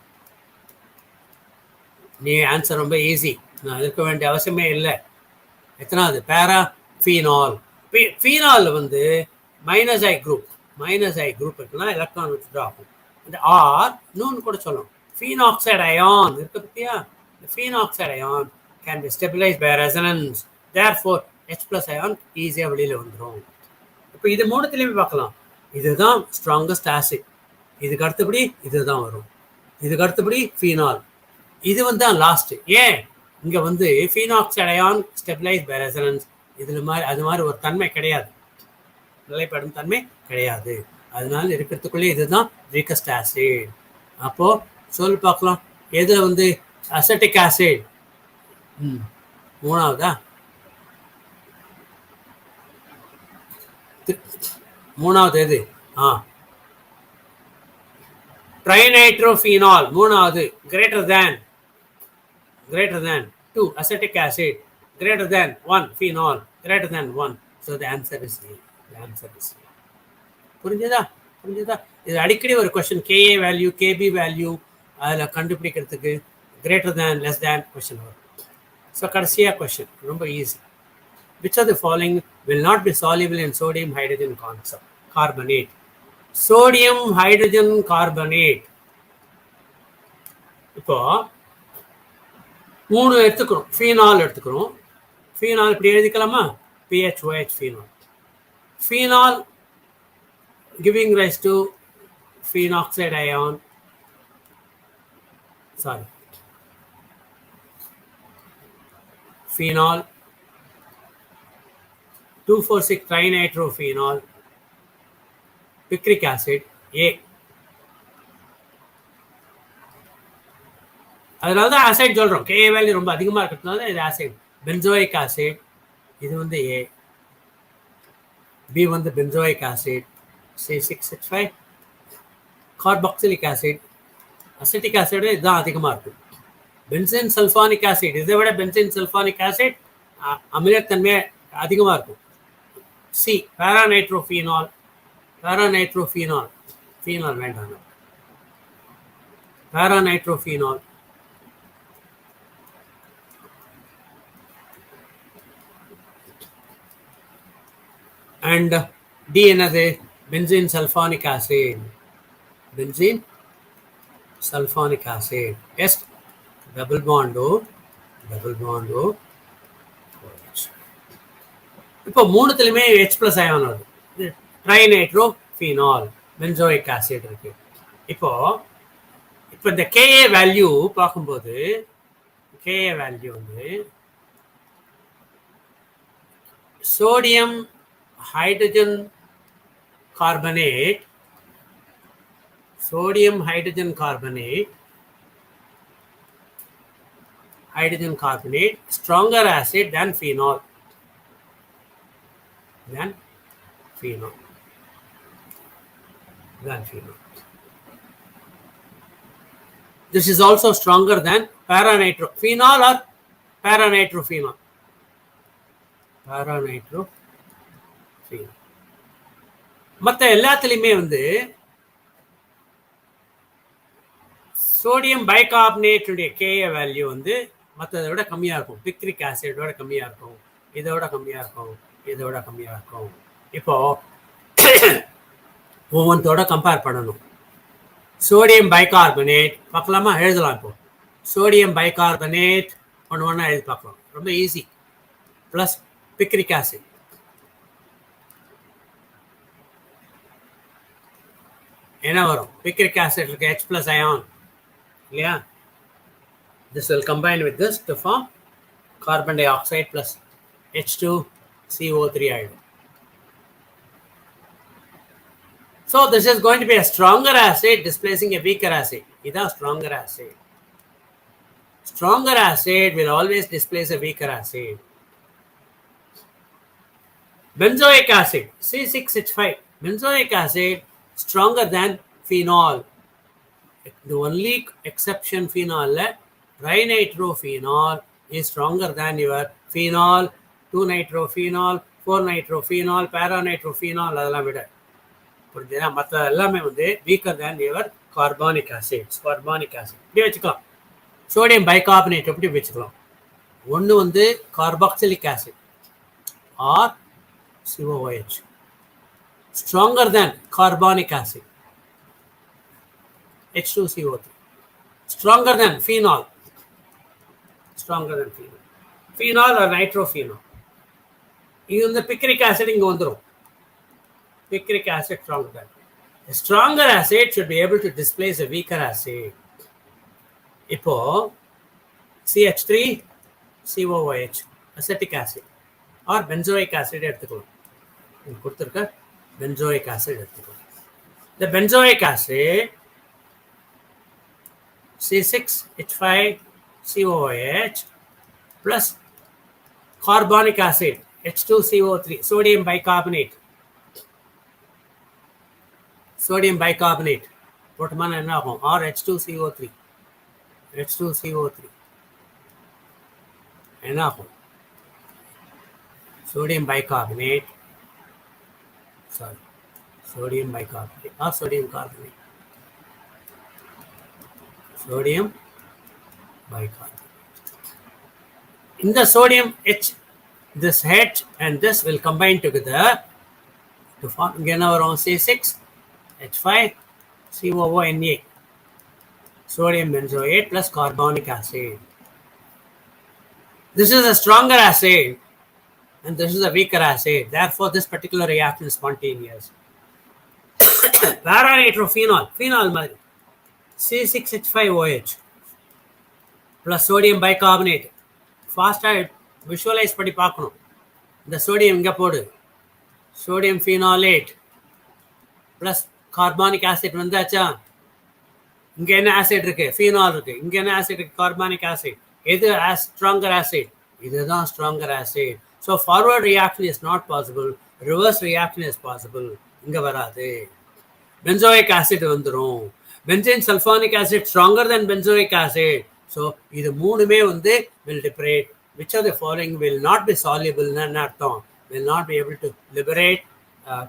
நீ ஆன்சர் ரொம்ப ஈஸி, நான் இருக்க வேண்டிய அவசியமே இல்லை. எத்தனாவது? பேரா ஃபீனால். ஃபீனால் வந்து மைனஸ் ஐ குரூப் இருக்குன்னா எலக்ட்ரான் வித்ட்ரா ஆகும். இந்த ஆர் இன்னொன்று கூட சொல்லணும், ஃபீனாக்சைடு அயான் இருக்கு பத்தியா? இந்த phenoxide ion can be stabilise by resonance, therefore H+ ion ஈஸியாக வெளியில் வந்துடும். இப்போ இது மூணுத்துலேயுமே பார்க்கலாம். இதுதான் ஸ்ட்ராங்கஸ்ட் ஆசிட். இதுக்கு அடுத்தபடி இதுதான் வரும். இதுக்கு அடுத்தபடி ஃபீனால். இது வந்து தான் லாஸ்ட். ஏன் இங்க வந்து phenoxide ion stabilise by resonance, இதுல மாதிரி அது மாதிரி ஒரு தன்மை கிடையாது, நிலைப்படும் தன்மை கிடையாது. அதனால இருக்கிறதுக்குள்ளே இதுதான் வீக்கஸ்ட் ஆசிட். அப்போ சொல்லு பார்க்கலாம், எதுல வந்து அசெட்டிக் ஆசிட் மூணாவதா? மூணாவது எது? ட்ரைநைட்ரோஃபீனால் மூணாவது. greater than 2 acetic acid, greater than 1 phenol, greater than 1. So the answer is A. The answer is A. புரிஞ்சதா? இது அடிக்கடி ஒரு question, Ka value Kb value அதில் கண்டுபிடிக்கிறதுக்கு greater than less than question வரும். ஸோ கடைசியாக கொஸ்டின் ரொம்ப easy. which of the following will not be soluble in sodium hydrogen carbonate? Sodium hydrogen carbonate. இப்போ 3 எடுத்துக்கிறோம். ஃபீனால் எடுத்துக்கிறோம். ஃபீனால் இப்படி எழுதிக்கலாமா? PHOH phenol. Phenol giving rise to phenoxide ion. Sorry. Phenol 246 trinitrophenol, picric acid A. அதனால தான் acid சொல்றோம். Ka value ரொம்ப அதிகமாக இருக்கிறதுனால இது ஆசிட். பென்சோயிக் ஆசிட் இது வந்து A. B வந்து benzoic acid C6H5. Carboxylic acid acetic acid இதுதான் அதிகமாக இருக்கும். பென்சின் சல்ஃபானிக் ஆசிட் இதை விட பென்சின் சல்ஃபானிக் ஆசிட் அமிலத்தன்மை அதிகமாக இருக்கும். C paranitrophenol. ஃபீனால் வேண்டாம். பேராநைட்ரோஃபீனால். அண்ட் டி என்னது? Benzene sulphonic acid. S double பாண்டோ. இப்போ மூணுத்துலையுமே H+ அயான் வருது. ட்ரைநைட்ரோஃபீனால் பென்சோயிக் ஆசிட் இருக்கு. இப்போ இந்த Ka வேல்யூ பார்க்கும்போது Ka வேல்யூ வந்து sodium hydrogen carbonate, sodium hydrogen carbonate, stronger acid than phenol. Than phenol. This is also stronger than paranitro. Phenol or paranitrophenol? Paranitrophenol. மற்ற எல்லாத்துலேயுமே வந்து சோடியம் பைகார்பனேட்டுடைய கேஏ வேல்யூ வந்து மற்றதை விட கம்மியாக இருக்கும். பிக்ரிக் ஆசிடோட கம்மியாக இருக்கும், இதோட கம்மியாக இருக்கும், இதோட கம்மியாக இருக்கும். இப்போ ஒவ்வொன்றோட கம்பேர் பண்ணணும். சோடியம் பைகார்பனேட் பார்க்கலாமா? எழுதலாம். இப்போ சோடியம் பைகார்பனேட் ஒன்று எழுதி பார்க்கலாம், ரொம்ப ஈஸி. ப்ளஸ் பிக்ரிக் ஆசிட், என்ன வரும்? பிக்ரிக் ஆசிட் இருக்கு H plus ion இல்லையா? This will combine with this to form carbon dioxide plus H2CO3 ion. So this is going to be a stronger acid displacing a weaker acid. This is a stronger acid. Stronger acid will always displace a weaker acid. Benzoic acid, C6H5. Benzoic acid stronger than phenol. The only exception phenol, trinitrophenol is stronger than your phenol, 2-nitrophenol, 4-nitrophenol, paranitrophenol. அதெல்லாம் விட புரிஞ்சுதா? மற்ற எல்லாமே வந்து weaker than your carbonic acids. Carbonic acid இப்படி வச்சுக்கலாம். Sodium bicarbonate எப்படி வச்சுக்கலாம்? ஒன்று வந்து carboxylic acid R COOH, stronger than carbonic acid H2CO3, stronger than phenol, phenol or nitrophenol. இது வந்து பிக்ரிக் ஆசிட் இங்கே வந்துடும். Picric acid stronger than. A stronger acid should be able to displace a weaker acid. இப்போ CH3 COOH acetic acid or benzoic acid எடுத்துக்கலாம். கொடுத்துருக்க benzoic acid எடுத்துக்கலாம். The benzoic acid C6H5COOH plus carbonic acid H2CO3 sodium bicarbonate போட்டோம்னா என்ன ஆகும்? or H2CO3 என்ன ஆகும்? sodium bicarbonate or sodium carbonate. In the sodium H, this H and this will combine together to form again our own C6H5COONA, sodium benzoate plus carbonic acid. This is a stronger acid and this is a weaker acid. Therefore, this particular reaction is spontaneous. Paranitrophenol, phenol மாதிரி C6H5OH plus sodium bicarbonate. ஃபாஸ்ட்டாக visualise பண்ணி பார்க்கணும். இந்த sodium இங்கே போடு, sodium ஃபினாலேட் plus carbonic acid வந்தாச்சா? இங்கே என்ன ஆசிட் இருக்கு? ஃபினால் இருக்கு. இங்கே என்ன ஆசிட் இருக்கு? Carbonic acid. எது ஸ்ட்ராங்கர் ஆசிட்? இதுதான் stronger acid. So forward reaction is not possible, reverse reaction is possible. இங்கே வராது. பென்சோயிக் ஆசிட் வந்துடும். பென்சீன் சல்ஃபானிக் ஆசிட் ஸ்ட்ராங்கர் தென் பென்சோயிக் ஆசிட். ஸோ இது மூணுமே வந்து will liberate. Which of the following will not be soluble? அர்த்தம் will not be able to liberate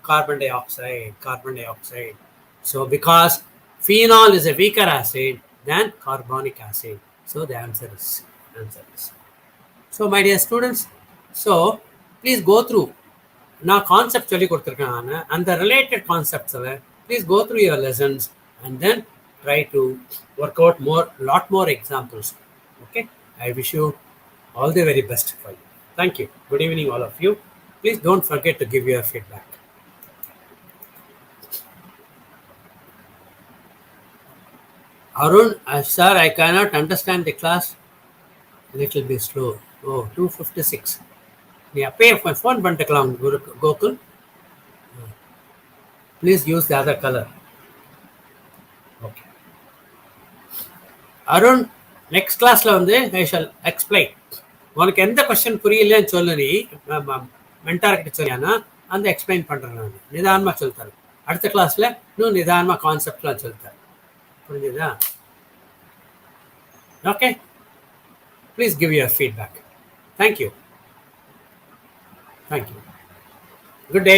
carbon dioxide. So because phenol is a weaker acid than carbonic acid. So the answer is. So my dear students, so please go through. நான் concept சொல்லி கொடுத்துருக்கேன் நான். அந்த related கான்செப்ட்ஸில் please go through your lessons and then try to work out lot more examples. Okay, I wish you all the very best for you. Thank you. Good evening all of you. Please don't forget to give your feedback. Arun, sir, I cannot understand the class. Little bit slow. Oh, 256. நீ அப்பயே phone பண்ணிட்டுக்கலாம் Gokul. Please use the other color. Okay. Arun, next class la வந்து I shall explain. உனக்கு எந்த question புரியலன்னு சொல்லு, நீ mentor கிட்ட சொன்னா அந்த எக்ஸ்பிளைன் பண்றேன். நான் நிதானமா சொல்லித்தரேன். அடுத்த கிளாஸ்ல இன்னும் நிதானமா கான்செப்ட்லாம் சொல்லித்தரேன். புரிஞ்சுதா? Okay, please give your feedback. Thank you. Good day.